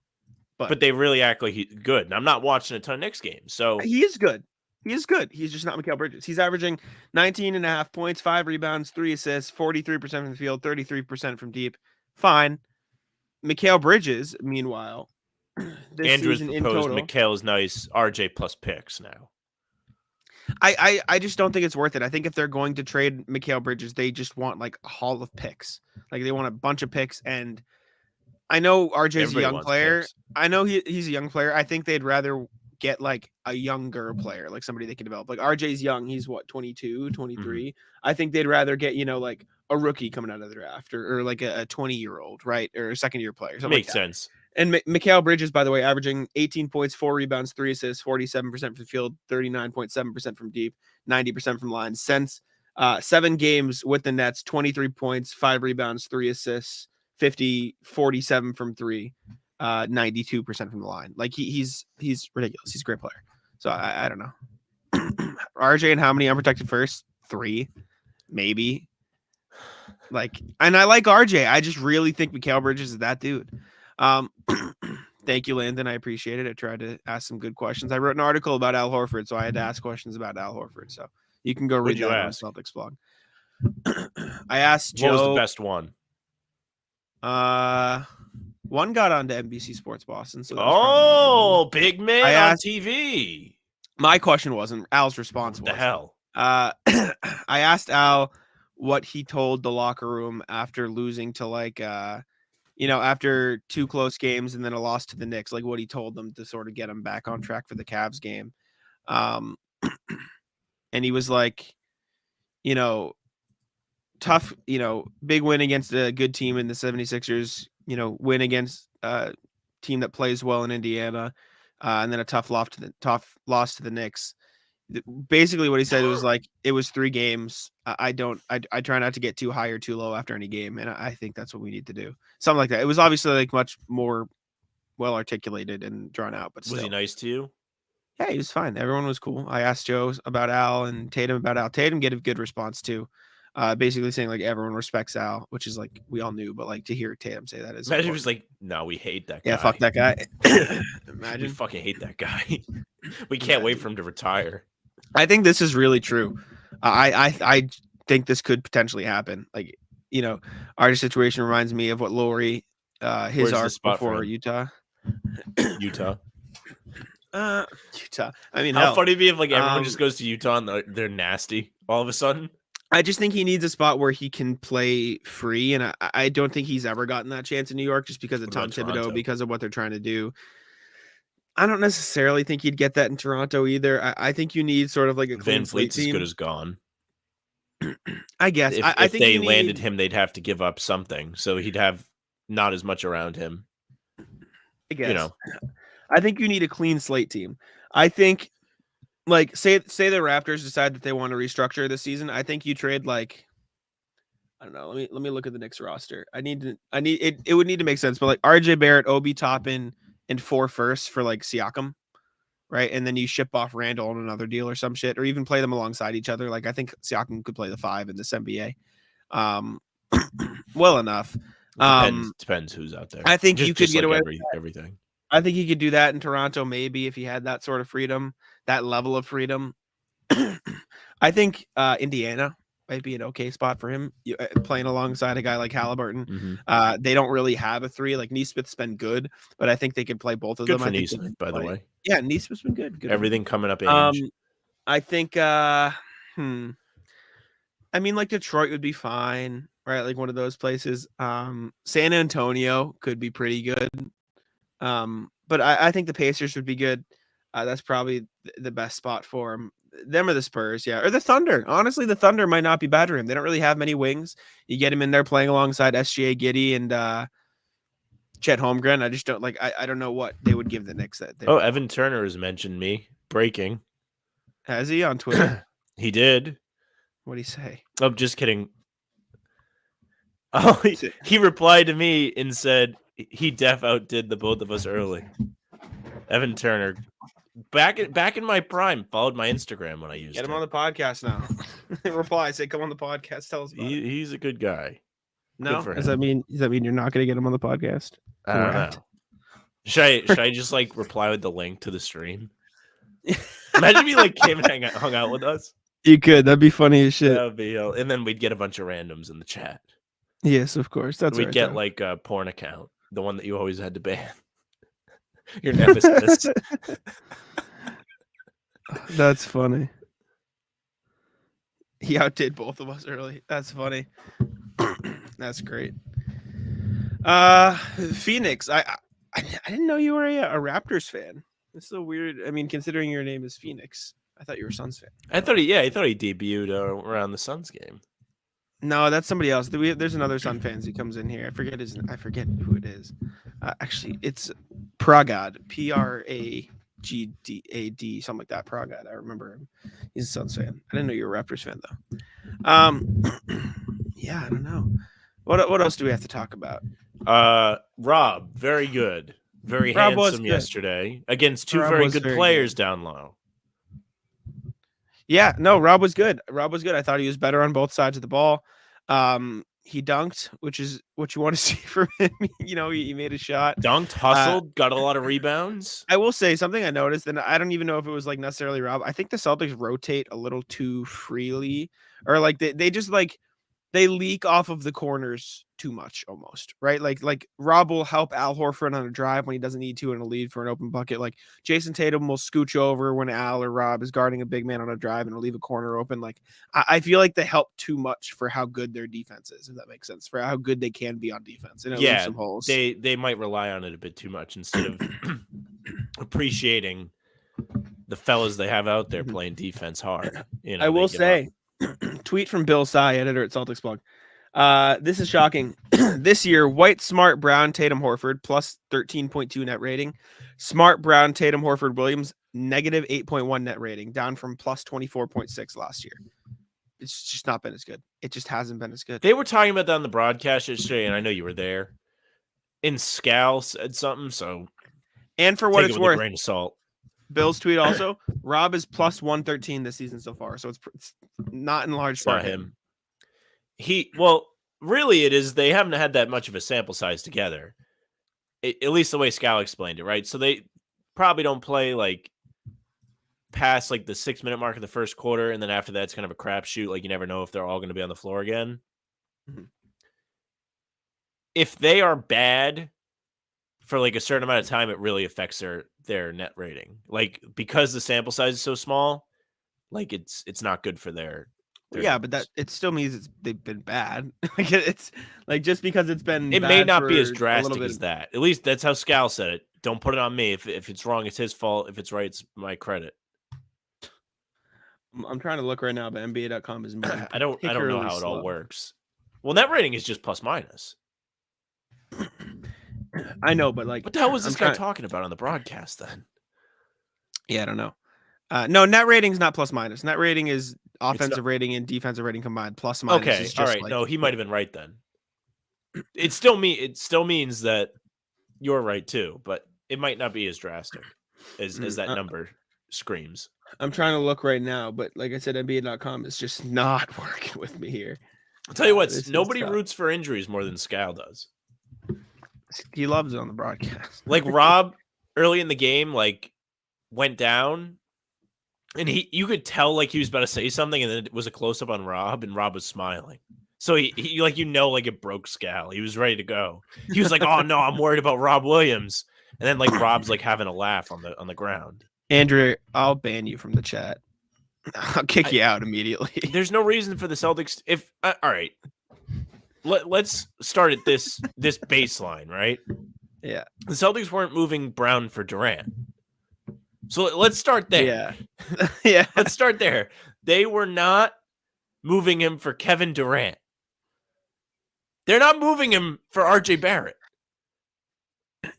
but they really act like he's good. And I'm not watching a ton of Knicks games, so he is good. He is good. He's just not Mikal Bridges. He's averaging 19.5 points, 5 rebounds, 3 assists, 43% from the field, 33% from deep. Fine. Mikal Bridges, meanwhile, Andrew's proposed Mikal is nice. RJ plus picks now. I just don't think it's worth it. I think if they're going to trade Mikal Bridges, they just want like a haul of picks. Like they want a bunch of picks. And I know RJ's a young player. Picks. I know he's a young player. I think they'd rather get like a younger player, like somebody they can develop. Like RJ's young. He's what, 22, 23. Mm-hmm. I think they'd rather get, like a rookie coming out of the draft or like a 20-year-old, right? Or a second-year player. Makes sense. And Mikal Bridges, by the way, averaging 18 points, 4 rebounds, 3 assists, 47% from the field, 39.7% from deep, 90% from line. Since 7 games with the Nets, 23 points, 5 rebounds, 3 assists, 47 from 3, 92% from the line. Like he's ridiculous. He's a great player. So I don't know. RJ and how many unprotected first? 3, maybe. And I like RJ. I just really think Mikal Bridges is that dude. Thank you, Landon. I appreciate it. I tried to ask some good questions. I wrote an article about Al Horford, so I had to ask questions about Al Horford. So you can go read that on Celtics blog. I asked Joe. What was the best one? One got onto NBC Sports Boston. So big man on TV. My question wasn't. Al's response was. The hell? I asked Al what he told the locker room after losing to after 2 close games and then a loss to the Knicks, like what he told them to sort of get him back on track for the Cavs game. And he was like, tough, big win against a good team in the 76ers, win against a team that plays well in Indiana, and then a tough loss to the Knicks. Basically what he said was like, it was 3 games. I try not to get too high or too low after any game. And I think that's what we need to do. Something like that. It was obviously like much more well articulated and drawn out, but still. Was he nice to you? Yeah, he was fine. Everyone was cool. I asked Joe about Al and Tatum about Al. Tatum gave a good response too. Basically saying like everyone respects Al, which is like we all knew, but like to hear Tatum say that is. Imagine he was like, "No, we hate that guy. Yeah, fuck that guy." Imagine. We fucking hate that guy. We can't wait for him to retire. I think this is really true. I think this could potentially happen. Like, our situation reminds me of what Lowry, his arc before Utah. Utah. Utah. I mean, how funny it'd be if like everyone just goes to Utah and they're nasty all of a sudden. I just think he needs a spot where he can play free, and I don't think he's ever gotten that chance in New York just because of Tom Thibodeau, because of what they're trying to do. I don't necessarily think he'd get that in Toronto either. I think you need sort of like a Van Vliet's as good as gone. I guess. If they landed him, they'd have to give up something, so he'd have not as much around him. I guess. I think you need a clean slate team. I think, like, say the Raptors decide that they want to restructure this season. I think you trade like, I don't know. Let me look at the Knicks roster. It would need to make sense, but like RJ Barrett, Obi Toppin, and 4 firsts for like Siakam, right? And then you ship off Randall on another deal or some shit, or even play them alongside each other. Like I think Siakam could play the 5 in this NBA. Well enough. Depends who's out there. I think you could get away with everything. I think he could do that in Toronto, maybe if he had that sort of freedom, that level of freedom. I think Indiana might be an okay spot for him. Playing alongside a guy like Halliburton. Mm-hmm. They don't really have a three. Like Neesmith's been good, but I think they can play both of Good them. for I think Neesmith, by the way. Yeah, Neesmith's been good. Everything coming up age. I think I mean, like Detroit would be fine, right? Like one of those places. San Antonio could be pretty good. But I think the Pacers would be good. That's probably the best spot for him. Them or the Spurs, yeah, or the Thunder. Honestly, the Thunder might not be bad for him. They don't really have many wings. You get him in there playing alongside SGA Giddey and Chet Holmgren. I just don't like. I don't know what they would give the Knicks that. Evan Turner has mentioned me. Breaking. Has he on Twitter? He did. What'd he say? Oh, just kidding. Oh, he replied to me and said he def outdid the both of us early. Evan Turner, back in my prime, followed my Instagram when I used it. Get him on the podcast now. Reply, say, come on the podcast. Tell us about it. He's a good guy. No, does that mean you're not going to get him on the podcast? I don't know. Should I just like reply with the link to the stream? Imagine if he like came and hung out with us. You could. That'd be funny as shit. That would be, and then we'd get a bunch of randoms in the chat. Yes, of course. That's we'd right, get like a porn account, the one that you always had to ban. Your nemesis. That's funny. He outdid both of us early. That's funny. That's great. Phoenix. I didn't know you were a Raptors fan. It's so weird. I mean, considering your name is Phoenix, I thought you were a Suns fan. I thought he debuted around the Suns game. No, that's somebody else. There's another Sun fans who comes in here. I forget who it is. Actually, it's Pragad. Pragad, something like that. Pragad. I remember him. He's a Suns fan. I didn't know you were a Raptors fan though. Yeah, I don't know. What else do we have to talk about? Rob, very good. Very Rob handsome yesterday against two very good players down low. Yeah, no, Rob was good. I thought he was better on both sides of the ball. He dunked, which is what you want to see from him. He made a shot. Dunked, hustled, got a lot of rebounds. I will say something I noticed, and I don't even know if it was like necessarily Rob. I think the Celtics rotate a little too freely, or like they just like they leak off of the corners too much almost, right? Like Rob will help Al Horford on a drive when he doesn't need to in a lead for an open bucket. Like Jayson Tatum will scooch over when Al or Rob is guarding a big man on a drive and will leave a corner open. Like I feel like they help too much for how good their defense is, if that makes sense, for how good they can be on defense. And it leaves some holes. They might rely on it a bit too much instead of appreciating the fellas they have out there playing defense hard. I will say, tweet from Bill Sy, editor at Celtics blog. This is shocking. This year, White, Smart, Brown, Tatum, Horford plus 13.2 net rating. Smart, Brown, Tatum, Horford, Williams negative 8.1 net rating, down from plus 24.6 last year. It's just not been as good. It just hasn't been as good. They were talking about that on the broadcast yesterday, and I know you were there. And Scal said something, so and for what it's worth, a grain of salt. Bill's tweet also, Rob is plus 113 this season so far, so it's not in large part him. Really it is. They haven't had that much of a sample size together, at least the way Scal explained it, right? So they probably don't play like past like the 6-minute mark of the first quarter, and then after that it's kind of a crapshoot. Like you never know if they're all going to be on the floor again. Mm-hmm. If they are bad for like a certain amount of time, it really affects their net rating. Like because the sample size is so small, like it's not good for their yeah, but that it still means they've been bad. Like it's like just because it's been it may not be as drastic as that. At least that's how Scal said it. Don't put it on me. If it's wrong, it's his fault. If it's right, it's my credit. I'm trying to look right now, but NBA.com is I don't know how it all works. Well, net rating is just plus minus. I know, but like what the hell was this guy talking about on the broadcast then? Yeah, I don't know. No, net rating is not plus minus. Net rating is offensive rating and defensive rating combined. Plus minus. Okay, is just all right. No, he might have been right then. It still means that you're right too, but it might not be as drastic as that number screams. I'm trying to look right now, but like I said, NBA.com is just not working with me here. I'll tell you what, nobody roots for injuries more than Scal does. He loves it on the broadcast. Like Rob early in the game, like went down And you could tell like he was about to say something, and then it was a close up on Rob, and Rob was smiling. So he like like it broke Scal. He was ready to go. He was like, "Oh no, I'm worried about Rob Williams." And then like Rob's like having a laugh on the ground. Andrew, I'll ban you from the chat. I'll kick you out immediately. There's no reason for the Celtics. If all right, let's start at this baseline, right? Yeah. The Celtics weren't moving Brown for Durant. So let's start there. Yeah. Yeah. Let's start there. They were not moving him for Kevin Durant. They're not moving him for RJ Barrett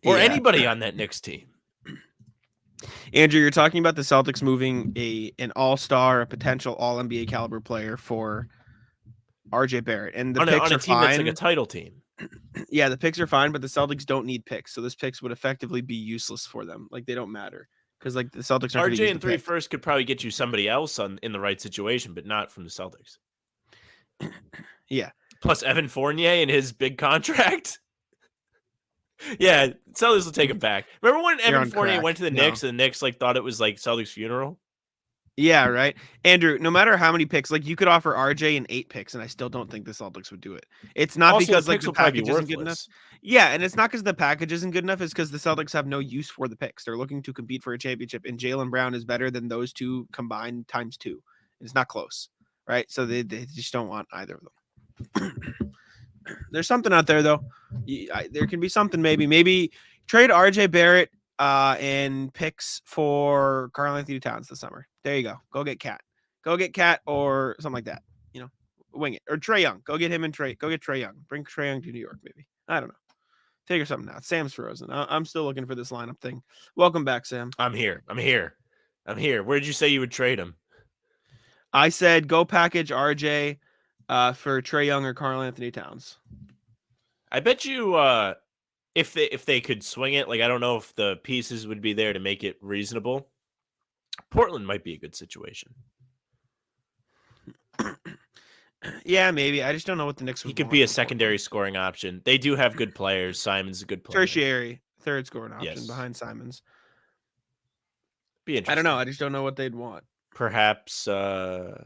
or anybody on that Knicks team. Andrew, you're talking about the Celtics moving an all-star, a potential all-NBA caliber player for RJ Barrett. And the picks on a are team fine. That's like a title team. Yeah, the picks are fine, but the Celtics don't need picks. So this picks would effectively be useless for them. Like they don't matter. Because like the Celtics are RJ and 3 first could probably get you somebody else in the right situation, but not from the Celtics. Yeah. Plus Evan Fournier and his big contract. Yeah, Celtics will take him back. Remember when Evan Fournier went to the Knicks and the Knicks like thought it was like Celtics' funeral? Yeah, right. Andrew, no matter how many picks, like you could offer RJ an 8 picks, and I still don't think the Celtics would do it. It's not also, because the like the package isn't good enough. Yeah, and it's not because the package isn't good enough. It's because the Celtics have no use for the picks. They're looking to compete for a championship, and Jaylen Brown is better than those two combined times 2. It's not close, right? So they just don't want either of them. There's something out there though. There can be something. Maybe trade RJ Barrett and picks for Karl Anthony Towns this summer. There you go. Go get Cat. Or something like that. You know, wing it. Or Trae Young. Go get him and Trae. Go get Trae Young. Bring Trae Young to New York, maybe. I don't know. Figure something out. Sam's frozen. I'm still looking for this lineup thing. Welcome back, Sam. I'm here. Where did you say you would trade him? I said go package RJ for Trae Young or Karl Anthony Towns. I bet you if they could swing it, like I don't know if the pieces would be there to make it reasonable. Portland might be a good situation. Yeah, maybe. I just don't know what the Knicks would He could be a secondary scoring option. They do have good players. Simon's a good player. Tertiary, third scoring option behind Simons. Be interesting. I don't know. I just don't know what they'd want. Perhaps oh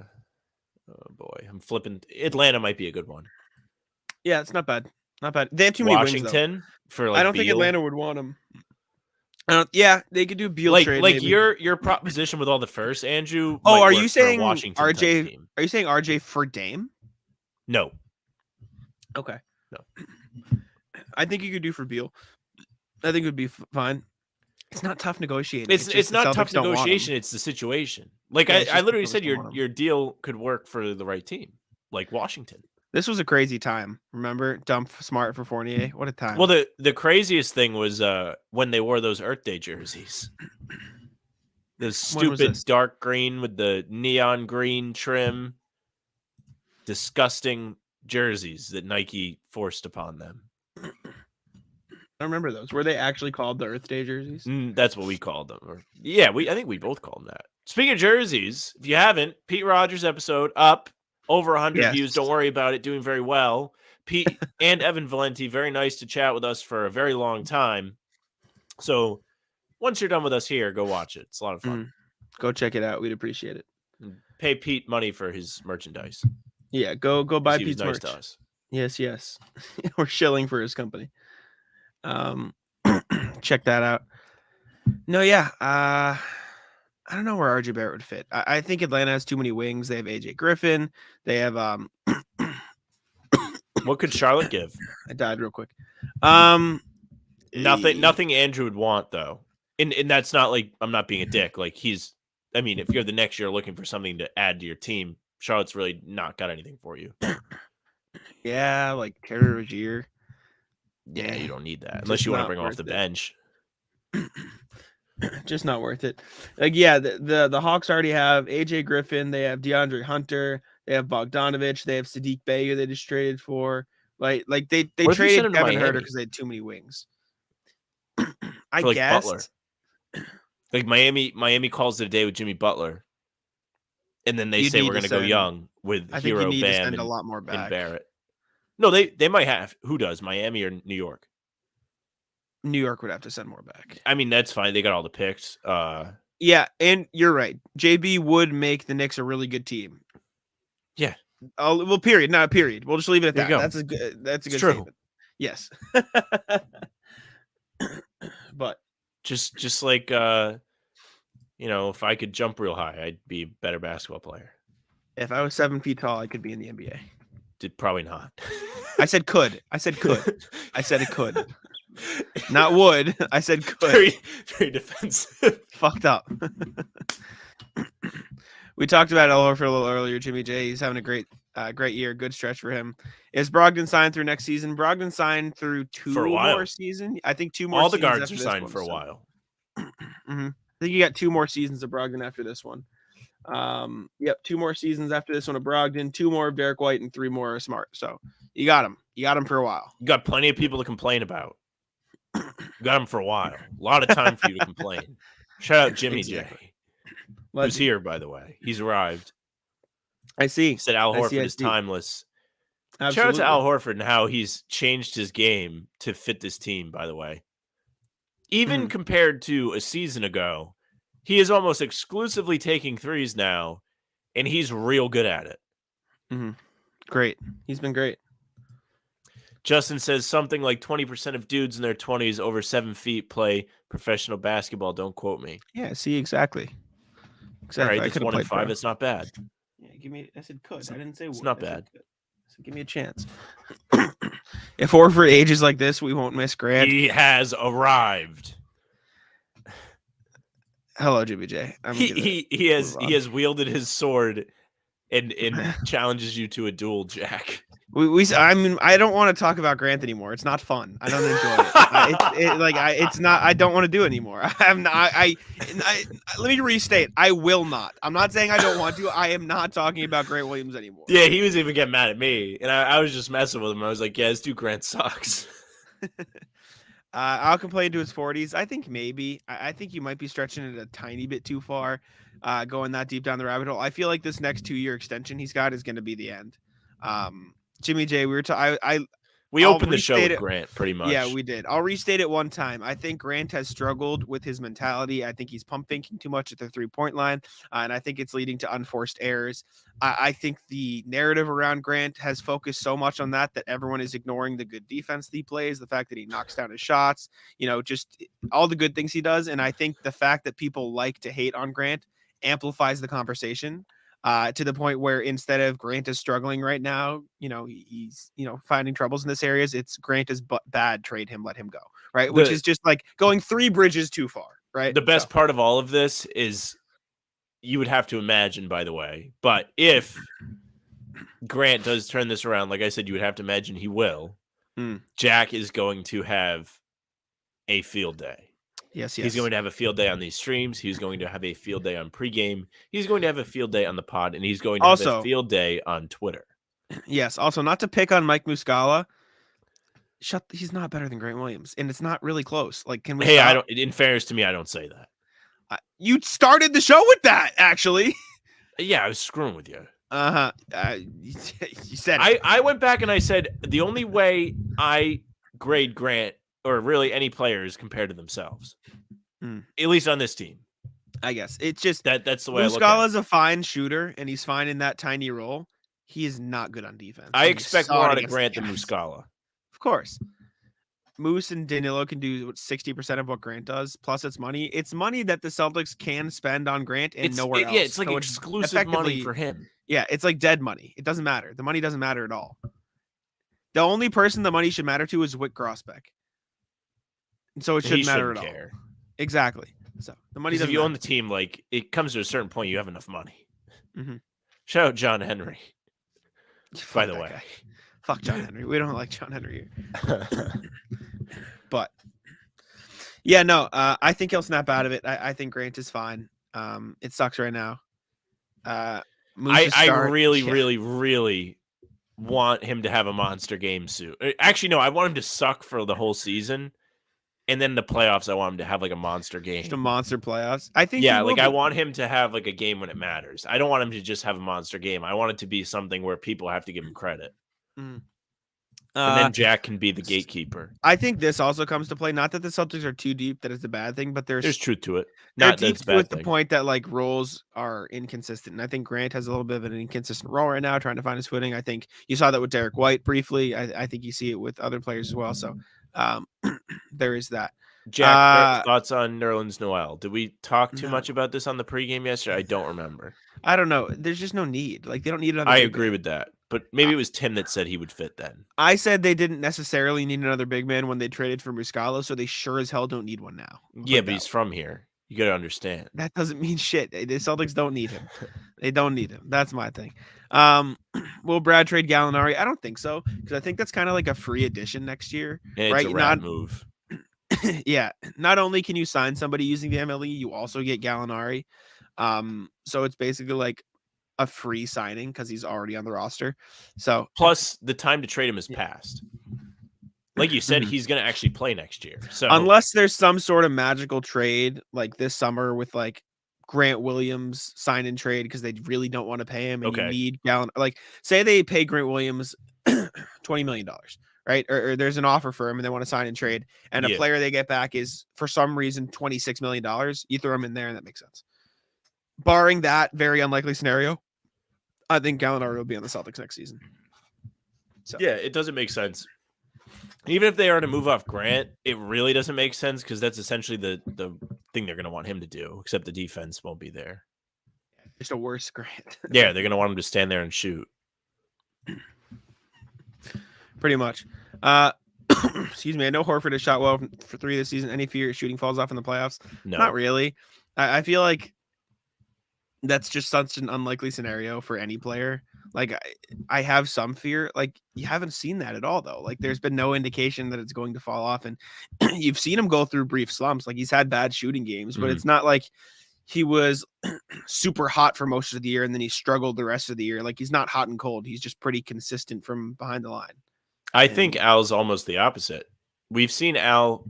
boy, I'm flipping. Atlanta might be a good one. Yeah, it's not bad. Not bad. They have too many Washington wings, for like I don't Beal. think Atlanta would want him. Yeah, they could do Beal trade. Like your proposition with all the first, Andrew. Oh, are you saying Washington RJ? Are you saying RJ for Dame? No. Okay. No. I think you could do for Beal. I think it would be fine. It's not tough negotiating. It's not tough negotiation. It's the situation. Like I literally said, your deal could work for the right team, like Washington. This was a crazy time. Remember, dump Smart for Fournier. What a time. Well, the craziest thing was when they wore those Earth Day jerseys. The stupid dark green with the neon green trim. Disgusting jerseys that Nike forced upon them. I remember those. Were they actually called the Earth Day jerseys? That's what we called them. I think we both called them that. Speaking of jerseys, if you haven't, Pete Rogers episode up. Over 100 views. Don't worry about it. Doing very well. Pete and Evan Valenti, very nice to chat with us for a very long time. So once you're done with us here, go watch it. It's a lot of fun. Go check it out. We'd appreciate it. Pay Pete money for his merchandise. Yeah, go buy Pete's nice merch. To us. Yes. We're shilling for his company. Check that out. No, yeah. I don't know where RJ Barrett would fit. I think Atlanta has too many wings. They have AJ Griffin. They have What could Charlotte give? I died real quick. Nothing Andrew would want though. And that's not like I'm not being a dick. Like if you're the next year looking for something to add to your team, Charlotte's really not got anything for you. Yeah, like Terry Rozier. Yeah, you don't need that unless you want to bring him off the bench. Just not worth it. Like, yeah, the Hawks already have AJ Griffin. They have DeAndre Hunter. They have Bogdanovich. They have Sadiq Bey, who they just traded for. Like they traded Kevin Huerter because they had too many wings. I guess. Butler. Like Miami calls it a day with Jimmy Butler, and then they say we're going to go young with Hero, Bam, and a lot more back. And Barrett. No, they might have. Who does? Miami or New York? New York would have to send more back. I mean, that's fine. They got all the picks. Yeah, and you're right. JB would make the Knicks a really good team. Yeah. Well, period, not a period. We'll just leave it at There you that. go. That's a good It's true. statement. Yes. But just like if I could jump real high, I'd be a better basketball player. if I was 7 feet tall, I could be in the NBA. Did probably not. I said could. I said could. I said it could. Not would. I said could. Very defensive. Fucked up. We talked about Al Horford a little earlier. Jimmy J. He's having a great year. Good stretch for him. Is Brogdon signed through next season? Brogdon signed through two more seasons. I think 2 more. All the guards are signed for a while. Mm-hmm. I think you got 2 more seasons of Brogdon after this one. Yep, 2 more seasons after this one of Brogdon, 2 more of Derek White, and 3 more of Smart. So you got him. You got him for a while. You got plenty of people to complain about. You got him for a while. A lot of time for you to complain. Shout out Jimmy J. Who's here, by the way. He's arrived. I see. He said Al Horford is timeless. Absolutely. Shout out to Al Horford and how he's changed his game to fit this team, by the way. Even compared to a season ago, he is almost exclusively taking threes now, and he's real good at it. Mm-hmm. Great. He's been great. Justin says something like 20% of dudes in their 20s over 7 feet play professional basketball. Don't quote me. Yeah, see, exactly. All right, it's 1 in 5. That's not bad. Yeah, I said could. I didn't say it's not bad. So give me a chance. If Horford ages like this, we won't miss Grant. He has arrived. Hello, Jimmy J. He has wielded his sword and challenges you to a duel, Jack. I don't want to talk about Grant anymore. It's not fun. I don't enjoy it. It's not. I don't want to do it anymore. I'm not. Let me restate. I will not. I'm not saying I don't want to. I am not talking about Grant Williams anymore. Yeah, he was even getting mad at me, and I was just messing with him. I was like, "Yeah, this dude Grant sucks." I'll complain to his 40s. I think maybe. I think you might be stretching it a tiny bit too far, going that deep down the rabbit hole. I feel like this next 2-year extension he's got is going to be the end. Jimmy J, we opened the show with Grant pretty much. Yeah, we did. I'll restate it one time. I think Grant has struggled with his mentality. I think he's pump faking too much at the 3-point line, and I think it's leading to unforced errors. I think the narrative around Grant has focused so much on that everyone is ignoring the good defense that he plays, the fact that he knocks down his shots, just all the good things he does. And I think the fact that people like to hate on Grant amplifies the conversation. To the point where instead of Grant is struggling right now, he's finding troubles in this areas. It's Grant is bad. Trade him, let him go. Right, which is just like going 3 bridges too far. Right. The best part of all of this is you would have to imagine, by the way, but if Grant does turn this around, like I said, you would have to imagine he will. Jack is going to have a field day. Yes. He's going to have a field day on these streams. He's going to have a field day on pregame. He's going to have a field day on the pod, and he's going to have a field day on Twitter. Yes. Also, not to pick on Mike Muscala. He's not better than Grant Williams, and it's not really close. Like, can we? Hey, I don't. In fairness to me, I don't say that. You started the show with that, actually. Yeah, I was screwing with you. You said it. I went back and I said the only way I grade Grant or really any players compared to themselves, at least on this team. I guess it's just that's the way Muscala's a fine shooter, and he's fine in that tiny role. He is not good on defense. I expect more out of Grant than Muscala. Of course. Moose and Danilo can do 60% of what Grant does, plus it's money. It's money that the Celtics can spend on Grant and nowhere else. Yeah, it's like exclusive money for him. Yeah, it's like dead money. It doesn't matter. The money doesn't matter at all. The only person the money should matter to is Wick Grosbeck. So it shouldn't matter at all. Exactly. So the money doesn't. If you own the team, like it comes to a certain point, you have enough money. Mm-hmm. Shout out John Henry. By the way, guy. Fuck John Henry. We don't like John Henry here. But yeah, no. I think he'll snap out of it. I think Grant is fine. It sucks right now. I really want him to have a monster game soon. Actually, no. I want him to suck for the whole season. And then the playoffs, I want him to have like a monster game. Just a monster playoffs. I think. Yeah, I want him to have like a game when it matters. I don't want him to just have a monster game. I want it to be something where people have to give him credit. And then Jack can be the gatekeeper. I think this also comes to play. Not that the Celtics are too deep that it's a bad thing, but There's truth to it. they're Not that deep it's a to bad at the thing. point that like roles are inconsistent. And I think Grant has a little bit of an inconsistent role right now, trying to find his footing. I think you saw that with Derek White briefly. I think you see it with other players as well. So there is that. Jack, thoughts on Nerlens Noel? Did we talk too much about this on the pregame yesterday? I don't remember. I don't know. There's just no need. Like they don't need another. I big agree man. with that, but maybe it was Tim that said he would fit then. I said they didn't necessarily need another big man when they traded for Muscala, so they sure as hell don't need one now. Yeah, but he's from here. You got to understand. That doesn't mean shit. The Celtics don't need him. They don't need him. That's my thing. Will Brad trade Gallinari? I don't think so, because I think that's kind of like a free addition next year, and right? It's a rad move. Yeah. Not only can you sign somebody using the MLE, you also get Gallinari. So it's basically like a free signing because he's already on the roster. So plus the time to trade him has passed. Like you said, he's going to actually play next year. So unless there's some sort of magical trade like this summer with like Grant Williams sign and trade because they really don't want to pay him and you need like say they pay Grant Williams $20 million, right? Or there's an offer for him and they want to sign and trade, and a player they get back is for some reason $26 million. You throw him in there and that makes sense. Barring that very unlikely scenario, I think Gallinari will be on the Celtics next season. So yeah, it doesn't make sense. Even if they are to move off Grant, it really doesn't make sense because that's essentially the thing they're going to want him to do, except the defense won't be there. Just a worse Grant. Yeah, they're going to want him to stand there and shoot. Pretty much. Excuse me. I know Horford has shot well for 3 this season. Any fear shooting falls off in the playoffs? No. Not really. I feel like that's just such an unlikely scenario for any player. Like I have some fear. Like you haven't seen that at all though. Like there's been no indication that it's going to fall off, and you've seen him go through brief slumps. Like he's had bad shooting games, but it's not like he was super hot for most of the year and then he struggled the rest of the year. Like he's not hot and cold. He's just pretty consistent from behind the line. I think Al's almost the opposite. We've seen Al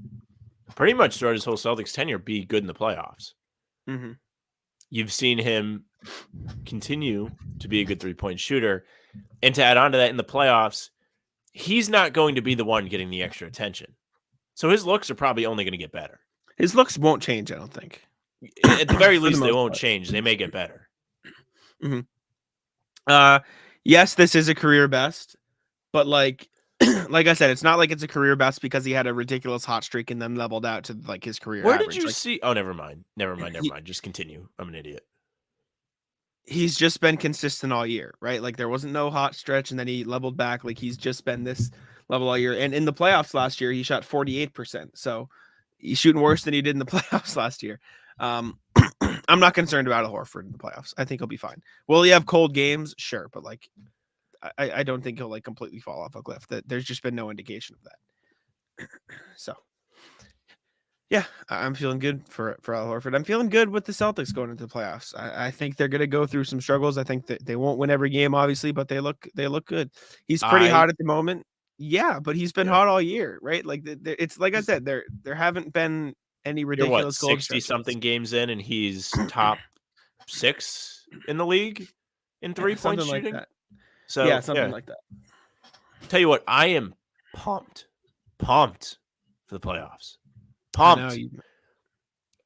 pretty much throughout his whole Celtics tenure be good in the playoffs. Mm-hmm. You've seen him continue to be a good three-point shooter. And to add on to that, in the playoffs, he's not going to be the one getting the extra attention. So his looks are probably only going to get better. His looks won't change, I don't think. At the very least, they won't change. They may get better. Mm-hmm. Yes, this is a career best. But like I said, it's not like it's a career best because he had a ridiculous hot streak and then leveled out to like his career Where average. Did you see? Oh, never mind. Just continue. I'm an idiot. He's just been consistent all year, right? Like there wasn't no hot stretch and then he leveled back. Like he's just been this level all year. And in the playoffs last year, he shot 48%. So he's shooting worse than he did in the playoffs last year. I'm not concerned about Al Horford in the playoffs. I think he'll be fine. Will he have cold games? Sure. But like, I don't think he'll like completely fall off a cliff. That there's just been no indication of that. So yeah, I'm feeling good for Al Horford. I'm feeling good with the Celtics going into the playoffs. I think they're going to go through some struggles. I think that they won't win every game, obviously, but they look good. He's pretty hot at the moment. Yeah, but he's been hot all year, right? Like it's like I said, there haven't been any ridiculous 60-something games in, and he's top 6 in the league in 3-point shooting. Like that. So yeah, something like that. Tell you what, I am pumped for the playoffs. Pumped.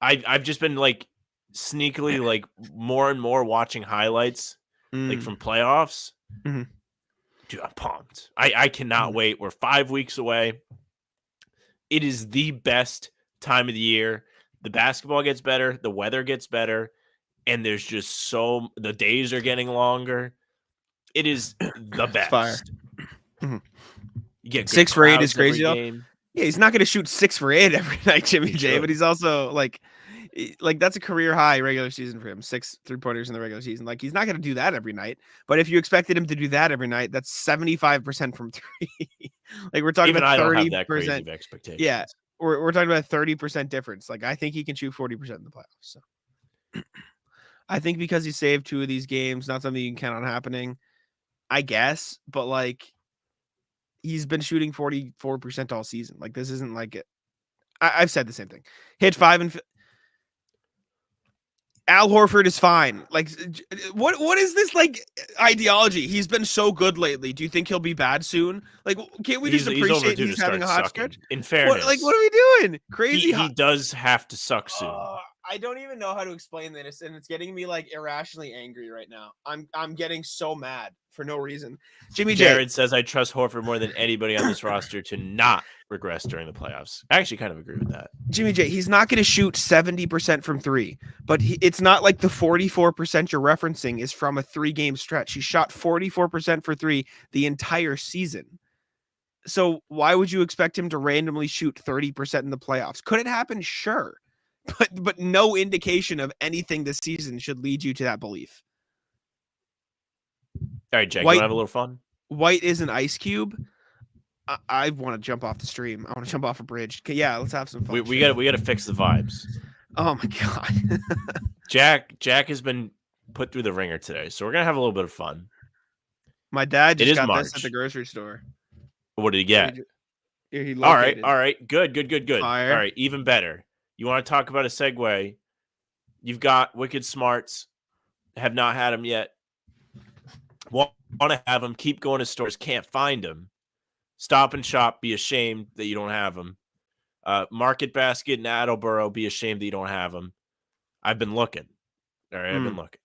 I've just been like sneakily like more and more watching highlights like from playoffs. Mm-hmm. Dude, I'm pumped. I cannot wait. We're 5 weeks away. It is the best time of the year. The basketball gets better, the weather gets better, and there's just the days are getting longer. It is the best. Fire. Mm-hmm. You get 6 for 8 is crazy though. Yeah, he's not going to shoot 6 for 8 every night, Jimmy J, but he's also like that's a career high regular season for him. 6 3-pointers in the regular season. Like he's not going to do that every night. But if you expected him to do that every night, that's 75% from 3. Like we're talking about 30%. Don't have that crazy of expectations. Yeah, we're talking about a 30% difference. Like I think he can shoot 40% in the playoffs. So I think because he saved 2 of these games, not something you can count on happening, I guess. But like he's been shooting 44% all season. Like this isn't like it. I've said the same thing. Hit 5 and Al Horford is fine. Like, what is this like ideology? He's been so good lately. Do you think he'll be bad soon? Like, can't we just He's appreciate overdue he's to having start a hot sucking. stretch? In fairness, What are we doing? Crazy. he does have to suck soon. I don't even know how to explain this, and it's getting me like irrationally angry right now. I'm getting so mad for no reason. Jimmy Jared J says I trust Horford more than anybody on this roster to not regress during the playoffs. I actually kind of agree with that. Jimmy J, he's not going to shoot 70% from three, but it's not like the 44% you're referencing is from a 3-game stretch. He shot 44% for three the entire season. So why would you expect him to randomly shoot 30% in the playoffs? Could it happen? Sure. But no indication of anything this season should lead you to that belief. All right, Jack, you want to have a little fun? White is an ice cube. I want to jump off the stream. I want to jump off a bridge. Yeah, let's have some fun. We got to fix the vibes. Oh my god. Jack has been put through the ringer today, so we're gonna have a little bit of fun. My dad just got March. this at the grocery store. What did he get? He all right. Good. Fire. All right, even better. You want to talk about a segue? You've got Wicked Smarts. Have not had them yet. Want to have them. Keep going to stores. Can't find them. Stop and Shop. Be ashamed that you don't have them. Market Basket in Attleboro. Be ashamed that you don't have them. I've been looking. All right, I've been looking.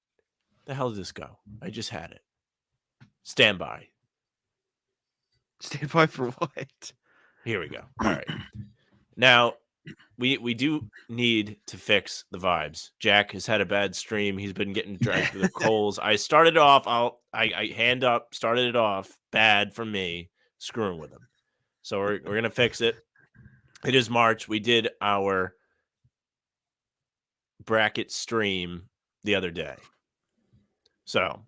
The hell did this go? I just had it. Stand by. Stand by for what? Here we go. All right. Now, we do need to fix the vibes. Jack has had a bad stream. He's been getting dragged through the coals. I started off. I hand up. Started it off bad for me. Screwing with him. So we're gonna fix it. It is March. We did our bracket stream the other day. So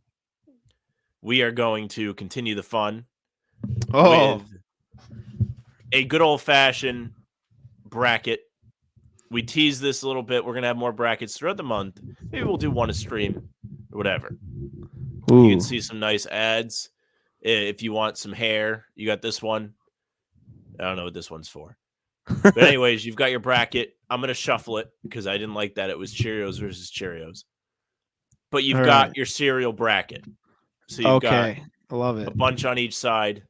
we are going to continue the fun with a good old-fashioned bracket. We tease this a little bit. We're going to have more brackets throughout the month. Maybe we'll do one a stream or whatever. Ooh. You can see some nice ads. If you want some hair, you got this one. I don't know what this one's for. But anyways, you've got your bracket. I'm going to shuffle it because I didn't like that. It was Cheerios versus Cheerios. But you've got your cereal bracket. So you've got I love it. A bunch on each side,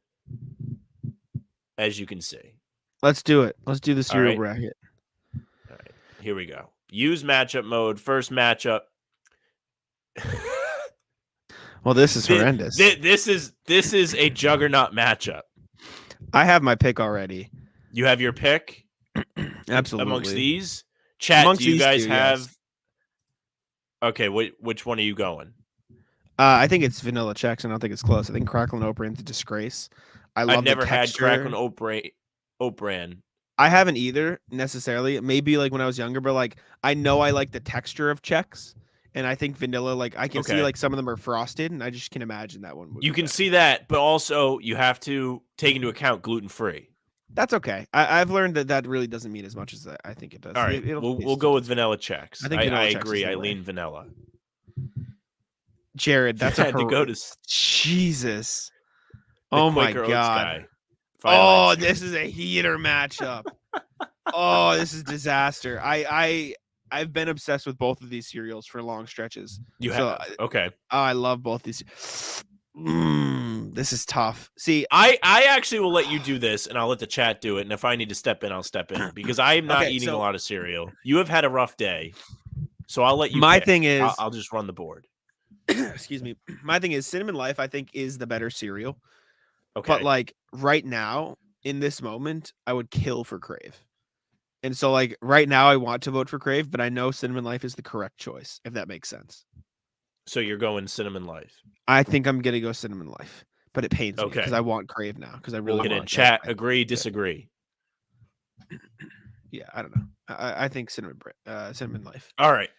as you can see. Let's do it. Let's do the cereal bracket. All right. Here we go. Use matchup mode. First matchup. Well, this is horrendous. This is a juggernaut matchup. I have my pick already. You have your pick? Absolutely. Amongst these? Chat, do you guys have... Yes. Okay, which one are you going? I think it's Vanilla Chex. I don't think it's close. I think Cracklin' Oat Bran's a disgrace. I've never had Cracklin' Oat Bran. I haven't either, necessarily. Maybe like when I was younger, but like I know I like the texture of Chex. And I think vanilla, like I can see like some of them are frosted, and I just can imagine that one. You can see that, but also you have to take into account gluten-free. That's okay. I've learned that really doesn't mean as much as I think it does. All right, we'll go with Vanilla Chex. I agree. I lean vanilla. Jared, that's had to go to Jesus. Oh my God. This is a heater matchup. This is disaster. I've been obsessed with both of these cereals for long stretches. You have? Okay. I love both these. This is tough. See, I actually will let you do this, and I'll let the chat do it. And if I need to step in, I'll step in because I am not eating a lot of cereal. You have had a rough day, so I'll let you. My thing is, I'll just run the board. Excuse me. My thing is, Cinnamon Life, I think, is the better cereal. Okay. But like right now, in this moment, I would kill for Crave. And so like right now I want to vote for Crave, but I know Cinnamon Life is the correct choice, if that makes sense. So you're going Cinnamon Life. I think I'm going to go Cinnamon Life, but it pains me because I want Crave now because I really want to chat, agree, disagree. Yeah, I don't know. I think Cinnamon Life. All right.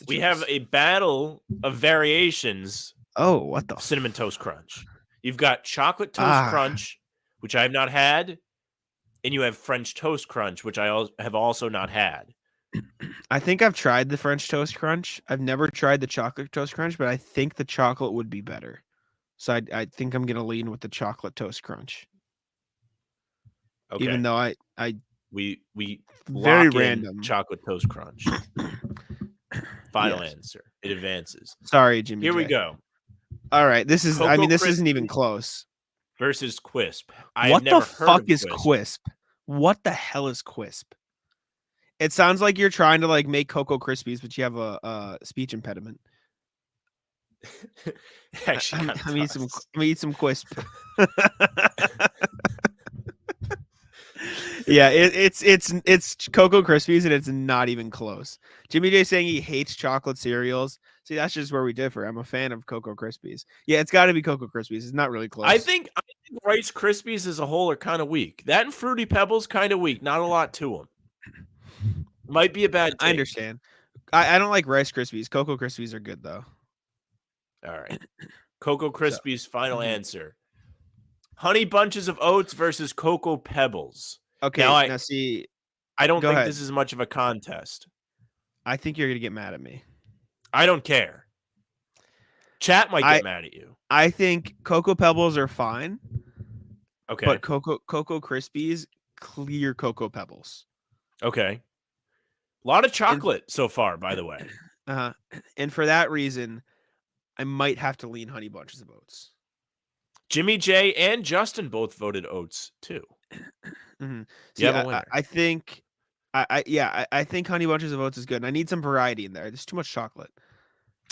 We have a battle of variations. Oh, what the Cinnamon Toast Crunch. You've got Chocolate Toast Crunch, which I have not had, and you have French Toast Crunch, which I have also not had. I think I've tried the French Toast Crunch. I've never tried the Chocolate Toast Crunch, but I think the chocolate would be better. So I think I'm gonna lean with the Chocolate Toast Crunch. Okay. Even though we very random Chocolate Toast Crunch. Final answer. It advances. Sorry, Jimmy. Here we go. All right. This is. Cocoa I mean, this Krispies isn't even close. Versus Quisp. What the fuck is Quisp? What the hell is Quisp? It sounds like you're trying to like make Cocoa Krispies, but you have a speech impediment. Actually, I'm gonna eat some Quisp. Yeah, it's Cocoa Krispies and it's not even close. Jimmy J saying he hates chocolate cereals. See, that's just where we differ. I'm a fan of Cocoa Krispies. Yeah, it's got to be Cocoa Krispies. It's not really close. I think Rice Krispies as a whole are kind of weak. That and Fruity Pebbles kind of weak. Not a lot to them. Might be a bad take. I understand. I don't like Rice Krispies. Cocoa Krispies are good though. All right. Cocoa Krispies final answer. Honey Bunches of Oats versus Cocoa Pebbles. Okay, now see, I don't think this is much of a contest. I think you're going to get mad at me. I don't care. Chat might get mad at you. I think Cocoa Pebbles are fine. Okay. But Cocoa Krispies, clear Cocoa Pebbles. Okay. A lot of chocolate so far, by the way. And for that reason, I might have to lean Honey Bunches of Oats. Jimmy J and Justin both voted Oats too. Mm-hmm. See, I think, I think Honey Bunches of Oats is good. And I need some variety in there. There's too much chocolate.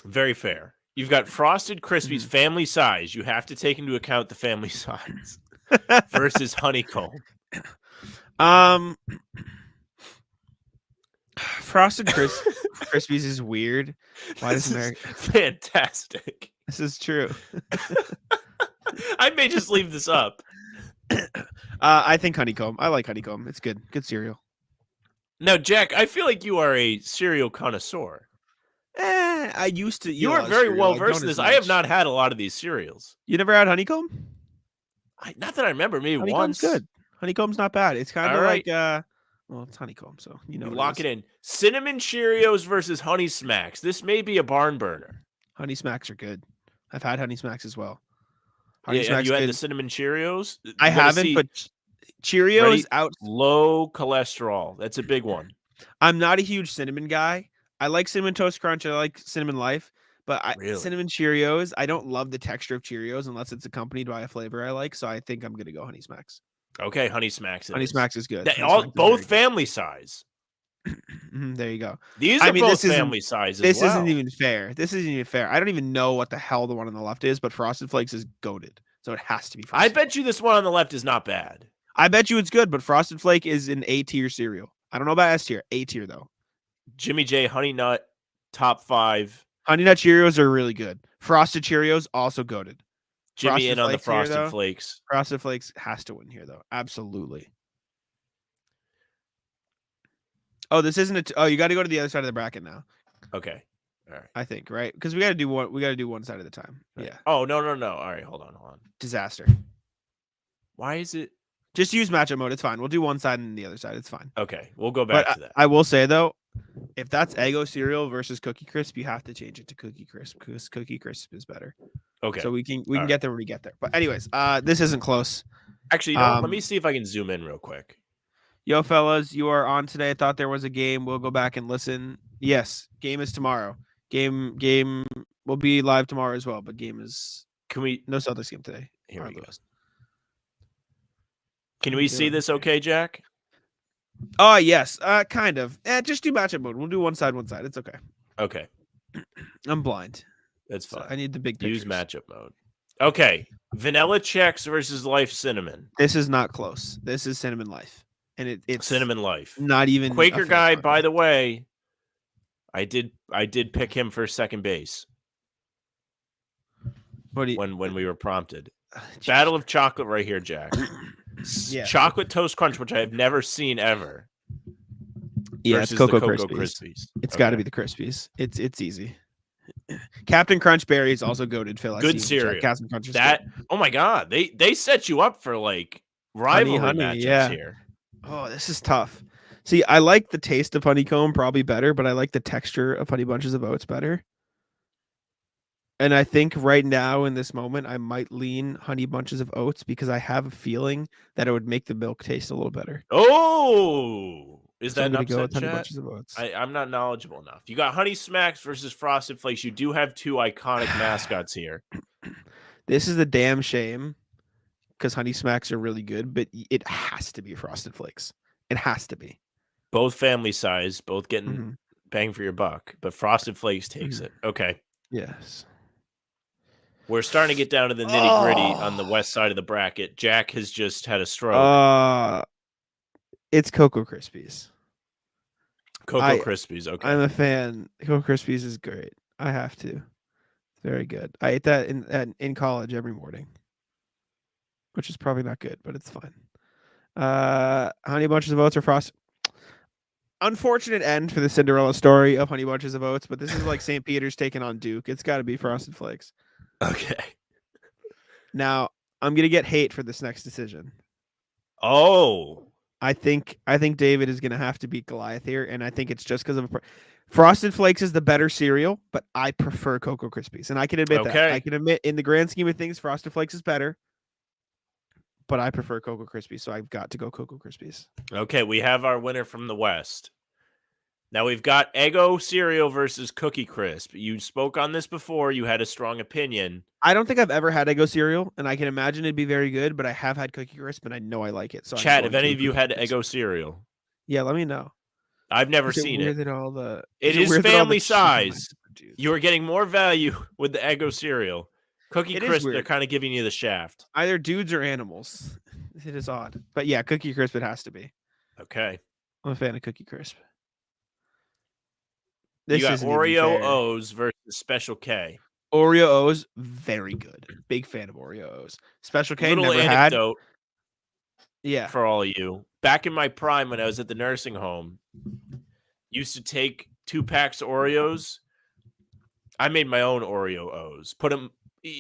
Very fair. You've got Frosted Krispies family size. You have to take into account the family size versus honeycomb. Frosted Krispies is weird. Why does America? Fantastic. This is true. I may just leave this up. I think honeycomb. I like honeycomb. It's good. Good cereal. Now, Jack, I feel like you are a cereal connoisseur. I used to. You are very well versed in this. I have not had a lot of these cereals. You never had honeycomb? Not that I remember. Maybe honeycomb's once. Good. Honeycomb's not bad. It's kind of like well, it's honeycomb, so you know. Lock it in. Cinnamon Cheerios versus Honey Smacks. This may be a barn burner. Honey Smacks are good. I've had Honey Smacks as well. Honey Smacks have you had the Cinnamon Cheerios? I haven't, but Cheerios out low cholesterol. That's a big one. I'm not a huge cinnamon guy. I like Cinnamon Toast Crunch. I like Cinnamon Life, but Cinnamon Cheerios, I don't love the texture of Cheerios unless it's accompanied by a flavor I like. So I think I'm gonna go Honey Smacks. Okay, Honey Smacks. Honey Smacks is good. Both family size. There you go. These are both family size. This isn't even fair. I don't even know what the hell the one on the left is, but Frosted Flakes is goated, so it has to be. I bet you this one on the left is not bad. I bet you it's good, but Frosted Flake is an A tier cereal. I don't know about S tier. A tier though. Jimmy J, Honey Nut, top 5. Honey Nut Cheerios are really good. Frosted Cheerios also goated. Jimmy in on the Frosted Flakes. Frosted Flakes has to win here though. Absolutely. Oh, this isn't you got to go to the other side of the bracket now. Okay. All right. I think, right? Because we got to do one. We got to do one side at a time. Right. Yeah. Oh, no. All right. Hold on. Disaster. Why is it? Just use matchup mode. It's fine. We'll do one side and the other side. It's fine. Okay. We'll go back to that. I will say though, if that's Eggo cereal versus Cookie Crisp, you have to change it to Cookie Crisp because Cookie Crisp is better. Okay. So we can get there when we get there. But anyways, this isn't close. Actually, let me see if I can zoom in real quick. Yo, fellas, you are on today. I thought there was a game. We'll go back and listen. Yes, game is tomorrow. Game will be live tomorrow as well. But game is. Can we? No Celtics game today. Here we go. Can we see this? Okay, Jack. Oh yes, kind of. Just do matchup mode. We'll do one side. It's okay. Okay. I'm blind. That's fine. So I need the big pictures. Use matchup mode. Okay. Vanilla Chex versus Life Cinnamon. This is not close. This is Cinnamon Life. And it's Cinnamon Life. Not even Quaker guy, by the way. I did pick him for second base. When we were prompted. Battle of Chocolate right here, Jack. Yeah. Chocolate Toast Crunch, which I have never seen ever. Yeah, it's Cocoa Krispies. It's got to be the Krispies. It's easy. Captain Crunch Berry is also goated. Phil, good cereal. Captain Crunch is oh my god, they set you up for like rivalry matchups here. Oh, this is tough. See, I like the taste of honeycomb probably better, but I like the texture of Honey Bunches of Oats better. And I think right now in this moment, I might lean Honey Bunches of Oats because I have a feeling that it would make the milk taste a little better. Oh, Is So I'm that an gonna go upset, with Honey chat? Bunches of Oats. I'm not knowledgeable enough. You got Honey Smacks versus Frosted Flakes. You do have two iconic mascots here. This is a damn shame because Honey Smacks are really good, but it has to be Frosted Flakes. It has to be. Both family size, both getting bang for your buck, but Frosted Flakes takes it. Okay. Yes. We're starting to get down to the nitty-gritty on the west side of the bracket. Jack has just had a stroke. It's Cocoa Krispies. Cocoa Krispies, okay. I'm a fan. Cocoa Krispies is great. I have to. It's very good. I ate that in college every morning, which is probably not good, but it's fine. Honey Bunches of Oats or Frosted. Unfortunate end for the Cinderella story of Honey Bunches of Oats, but this is like St. Peter's taking on Duke. It's got to be Frosted Flakes. Okay. Now, I'm going to get hate for this next decision. Oh. I think David is going to have to beat Goliath here, and I think it's just because of Frosted Flakes is the better cereal, but I prefer Cocoa Krispies, and I can admit that. I can admit in the grand scheme of things, Frosted Flakes is better, but I prefer Cocoa Krispies, so I've got to go Cocoa Krispies. Okay, we have our winner from the West. Now we've got Eggo cereal versus Cookie Crisp. You spoke on this before. You had a strong opinion. I don't think I've ever had Eggo cereal, and I can imagine it'd be very good, but I have had Cookie Crisp, and I know I like it. So Chat, if any of you had Eggo cereal. Yeah, let me know. I've never seen it. It is family size. You are getting more value with the Eggo cereal. Cookie Crisp, they're kind of giving you the shaft. Either dudes or animals. It is odd. But yeah, Cookie Crisp it has to be. Okay. I'm a fan of Cookie Crisp. You got Oreo O's versus Special K. Oreo O's, very good. Big fan of Oreo O's. Special K, little never anecdote had. Yeah. For all of you. Back in my prime when I was at the nursing home, used to take 2 packs of Oreos. I made my own Oreo O's. Put them,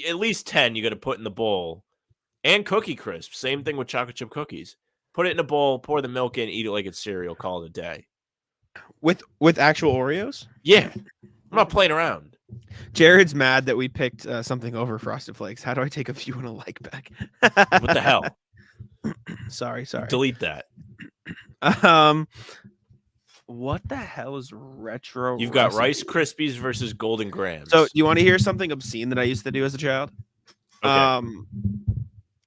at least 10 you got to put in the bowl. And Cookie Crisp. Same thing with chocolate chip cookies. Put it in a bowl, pour the milk in, eat it like it's cereal, call it a day. With actual Oreos? Yeah. I'm not playing around. Jared's mad that we picked something over Frosted Flakes. How do I take a view and a like back? What the hell? Sorry. Delete that. What the hell is retro? You've got Rice Krispies versus Golden Grams. So you want to hear something obscene that I used to do as a child? Okay.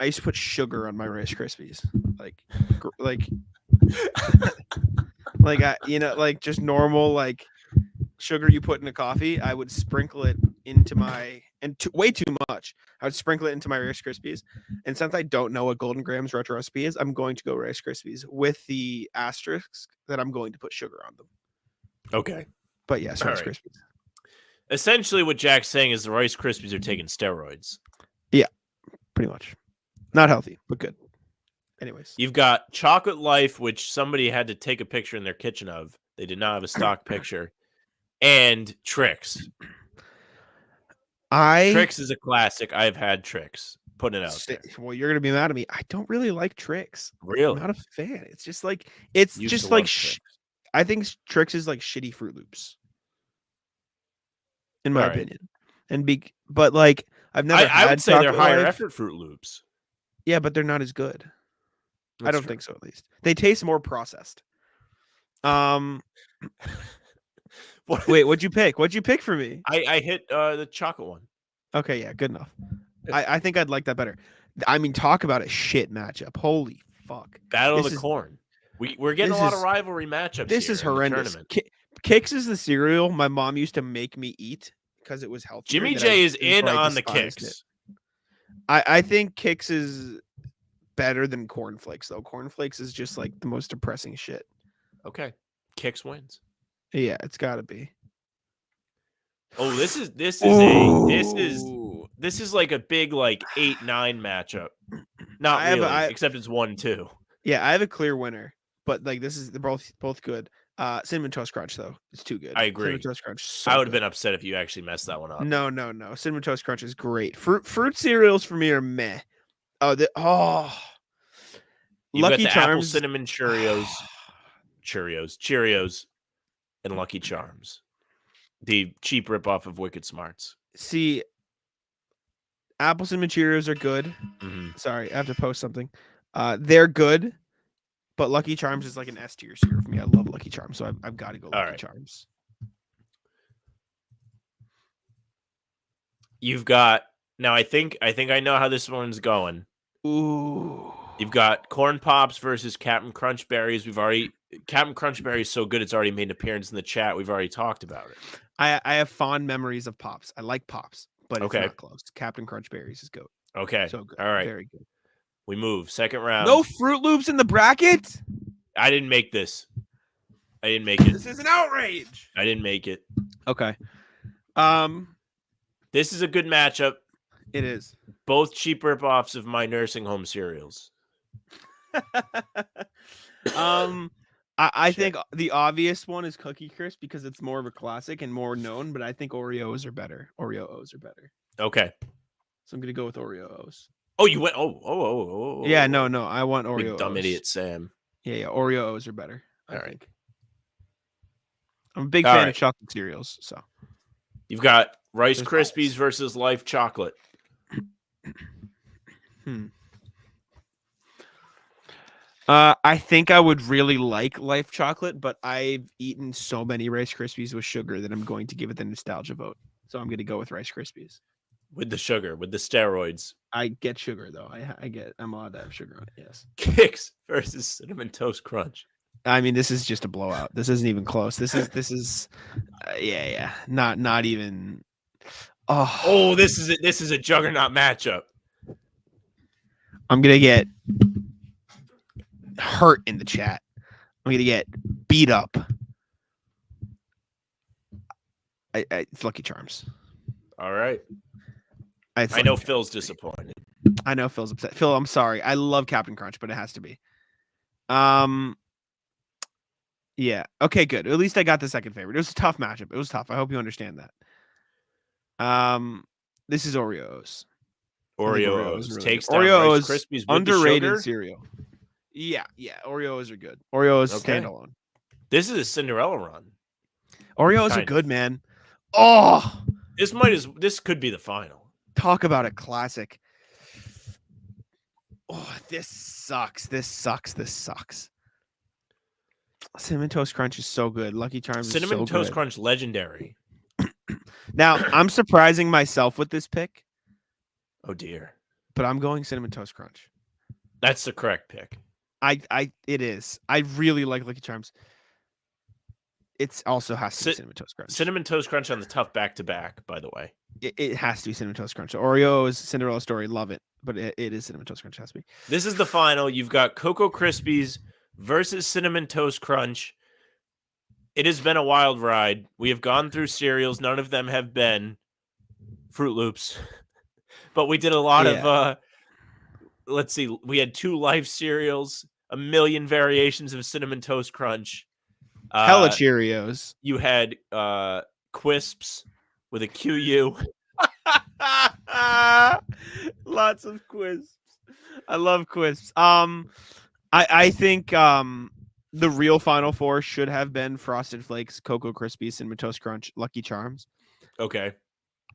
I used to put sugar on my Rice Krispies, like just normal like sugar you put in a coffee. I would sprinkle it into way too much. I would sprinkle it into my Rice Krispies, and since I don't know what Golden Grams retro recipe is, I'm going to go Rice Krispies with the asterisk that I'm going to put sugar on them. Okay, but yes, Rice Krispies. Essentially, what Jack's saying is the Rice Krispies are taking steroids. Yeah, pretty much. Not healthy, but good. Anyways. You've got Chocolate Life, which somebody had to take a picture in their kitchen of. They did not have a stock picture. And Trix. Trix is a classic. I've had Trix. Put it out there. Well, you're going to be mad at me. I don't really like Trix. Really? I'm not a fan. It's just like, I think Trix is like shitty Fruit Loops. In my opinion. But like, I've never had I would say they're higher effort Fruit Loops. Yeah, but they're not as good. I don't think so, at least. They taste more processed. Wait, what'd you pick? What'd you pick for me? I hit the chocolate one. Okay, yeah, good enough. I think I'd like that better. I mean, talk about a shit matchup. Holy fuck. Battle of the Corn. We're getting a lot of rivalry matchups. This is horrendous. Kix is the cereal my mom used to make me eat because it was healthy. Jimmy J is in on the Kix. I think Kix is better than Corn Flakes, though. Corn Flakes is just like the most depressing shit. Okay. Kix wins. Yeah, it's gotta be. Oh, this is like a big like 8-9 matchup. Not really, except it's 1-2. Yeah, I have a clear winner, but like they're both good. Cinnamon Toast Crunch though, it's too good. I agree. Cinnamon Toast Crunch. I would have been upset if you actually messed that one up. No. Cinnamon Toast Crunch is great. Fruit cereals for me are meh. You've Lucky got the Charms, apple cinnamon Cheerios, and Lucky Charms, the cheap ripoff of Wicked Smarts. See, apple cinnamon Cheerios are good. Mm-hmm. Sorry, I have to post something. They're good, But Lucky Charms is like an S tier cereal for me. I love Lucky Charms, so I've got to go Lucky Charms. You've got now. I think I know how this one's going. Ooh. You've got Corn Pops versus Captain Crunch Berries. Captain Crunch Berry is so good it's already made an appearance in the chat. We've already talked about it. I have fond memories of Pops. I like Pops, but it's Okay. not close. Captain Crunch Berries is goat. Okay. So good. All right. Very good. We move. Second round. No Fruit Loops in the bracket? I didn't make this. I didn't make it. This is an outrage. I didn't make it. Okay. This is a good matchup. It is. Both cheap ripoffs of my nursing home cereals. I think the obvious one is Cookie Crisp because it's more of a classic and more known, but I think Oreos are better. Oreo O's are better. Okay. So I'm gonna go with Oreo O's. Oh, you went oh. Yeah, no. I want Oreo Dumb O's. idiot Sam. Yeah, Oreo O's are better. All right. I'm a big fan of chocolate cereals, so. You've got Rice Krispies versus Life Chocolate. I think I would really like Life Chocolate, but I've eaten so many Rice Krispies with sugar that I'm going to give it the nostalgia vote. So I'm going to go with Rice Krispies. With the sugar, with the steroids. I get sugar though. I'm allowed to have sugar on it. Yes. Kicks versus Cinnamon Toast Crunch. I mean, this is just a blowout. This isn't even close. This is not even. Oh, this is a juggernaut matchup. I'm gonna get hurt in the chat. I'm gonna get beat up. It's Lucky Charms. All right. I know Phil's disappointed. I know Phil's upset. Phil, I'm sorry. I love Captain Crunch, but it has to be. Yeah. Okay, good. At least I got the second favorite. It was a tough matchup. It was tough. I hope you understand that. This is Oreos. Oreos really takes good. down Oreos Rice Krispies with underrated the sugar. cereal. Yeah. Oreos are good. Oreos standalone. This is a Cinderella run. Oreos are good, man. Oh, this could be the final. Talk about a classic. Oh, this sucks. Cinnamon Toast Crunch is so good. Lucky Charms is so good. Cinnamon Toast Crunch legendary. Now, I'm surprising myself with this pick. Oh dear. But I'm going Cinnamon Toast Crunch. That's the correct pick. It is. I really like Lucky Charms. It also has to be Cinnamon Toast Crunch. Cinnamon Toast Crunch on the tough back-to-back, by the way. It has to be Cinnamon Toast Crunch. Oreos, Cinderella Story, love it. But it is Cinnamon Toast Crunch. It has to be. This is the final. You've got Cocoa Krispies versus Cinnamon Toast Crunch. It has been a wild ride. We have gone through cereals. None of them have been Fruit Loops. But we did a lot of, let's see, we had 2 Life cereals, a million variations of Cinnamon Toast Crunch. Hella Cheerios. You had Quisps with a QU. Lots of Quisps. I love Quisps. I think the real Final Four should have been Frosted Flakes, Cocoa Krispies, Cinnamon Toast Crunch, Lucky Charms. Okay.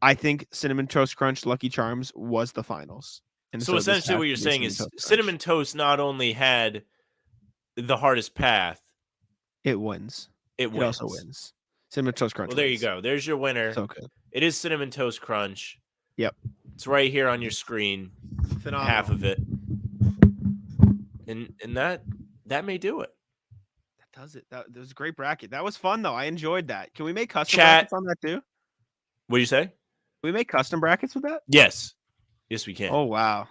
I think Cinnamon Toast Crunch, Lucky Charms was the finals. And so essentially what you're saying is Cinnamon Toast not only had the hardest path, it wins. It also wins. Cinnamon Toast Crunch. Well, there you go. There's your winner. So good. It is Cinnamon Toast Crunch. Yep. It's right here on your screen. Phenomenal. Half of it. And that may do it. That does it. That was a great bracket. That was fun though. I enjoyed that. Can we make custom brackets on that too? What do you say? Can we make custom brackets with that? Yes. Yes, we can. Oh wow.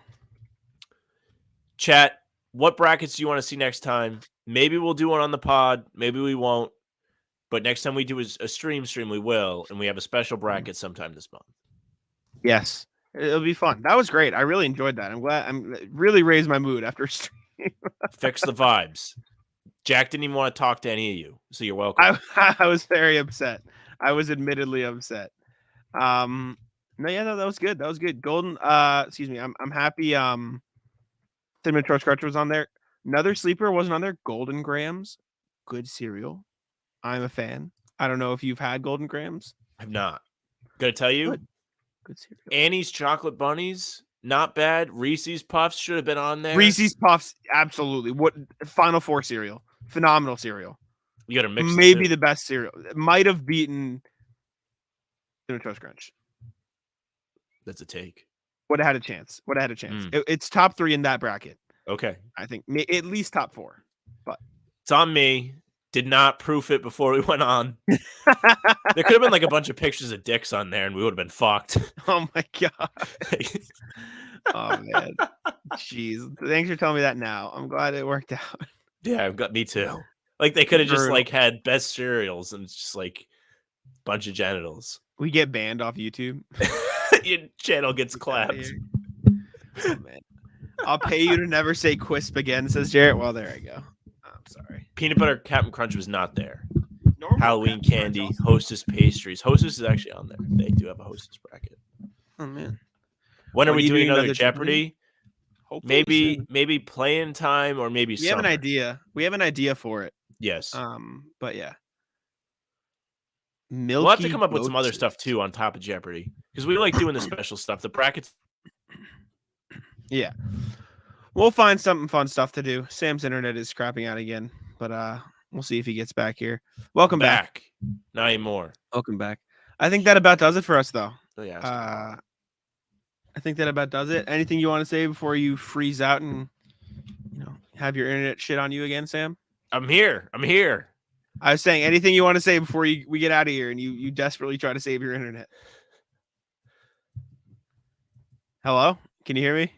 Chat, what brackets do you want to see next time? Maybe we'll do one on the pod. Maybe we won't. But next time we do a stream, we will. And we have a special bracket sometime this month. Yes. It'll be fun. That was great. I really enjoyed that. I'm glad. I'm really raised my mood after stream. Fix the vibes. Jack didn't even want to talk to any of you. So you're welcome. I was very upset. I was admittedly upset. No, that was good. That was good. Golden, excuse me. I'm happy. Cinnamon Toast Crunch was on there. Another sleeper wasn't on there. Golden Grams, good cereal. I'm a fan. I don't know if you've had Golden Grams. I've not. Gonna tell you, good cereal. Annie's Chocolate Bunnies not bad. Reese's Puffs should have been on there. Reese's Puffs, absolutely. What Final Four cereal? Phenomenal cereal. You got to mix. Maybe the best cereal. It might have beaten Cinnamon Toast Crunch. That's a take. Would have had a chance. It's top 3 in that bracket. Okay. I think at least top 4. But it's on me. Did not proof it before we went on. There could have been like a bunch of pictures of dicks on there and we would have been fucked. Oh my God. Oh man. Jeez. Thanks for telling me that now. I'm glad it worked out. Yeah, me too. Like they could have just like had best cereals and it's just like a bunch of genitals. We get banned off YouTube. Your channel gets clapped. Oh man. I'll pay you to never say Quisp again, says Jarrett. Well, there I go. I'm sorry. Peanut butter Captain Crunch was not there. Normal Halloween candy, Hostess pastries. Hostess is actually on there. They do have a Hostess bracket. Oh man. When are we doing another Jeopardy? Maybe playing time or maybe we have an idea. We have an idea for it. Yes. But yeah. We'll have to come up with some other stuff too on top of Jeopardy because we like doing the special stuff. The brackets. Yeah. We'll find something fun stuff to do. Sam's internet is crapping out again, but we'll see if he gets back here. Welcome back. Not anymore. Welcome back. I think that about does it for us though. Oh, yeah. I think that about does it. Anything you want to say before you freeze out and have your internet shit on you again, Sam? I'm here. I was saying anything you want to say before we get out of here and you desperately try to save your internet. Hello? Can you hear me?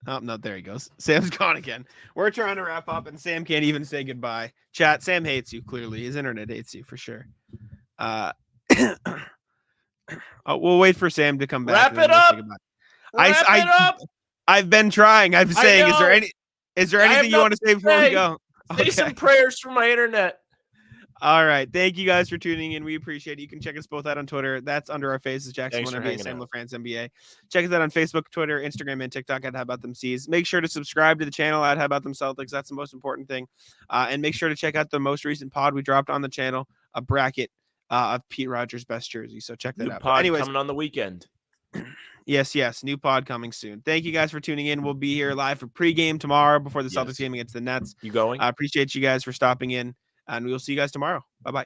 Oh, no, there he goes. Sam's gone again. We're trying to wrap up and Sam can't even say goodbye. Chat, Sam hates you, clearly. His internet hates you for sure. We'll wait for Sam to come back. Wrap it up. Wrap it up. I've been trying. I'm saying, is there anything you want to say before we go? Say some prayers for my internet. All right. Thank you guys for tuning in. We appreciate it. You can check us both out on Twitter. That's under our faces, Jackson NBA, Sam LaFrance NBA. Check us out on Facebook, Twitter, Instagram, and TikTok at How About Them C's. Make sure to subscribe to the channel at How About Them Celtics. That's the most important thing. And make sure to check out the most recent pod we dropped on the channel, a bracket of Pete Rogers' best jersey. So check that out. Pod coming on the weekend. Yes. New pod coming soon. Thank you guys for tuning in. We'll be here live for pregame tomorrow before the Celtics game against the Nets. You going? I appreciate you guys for stopping in. And we will see you guys tomorrow. Bye-bye.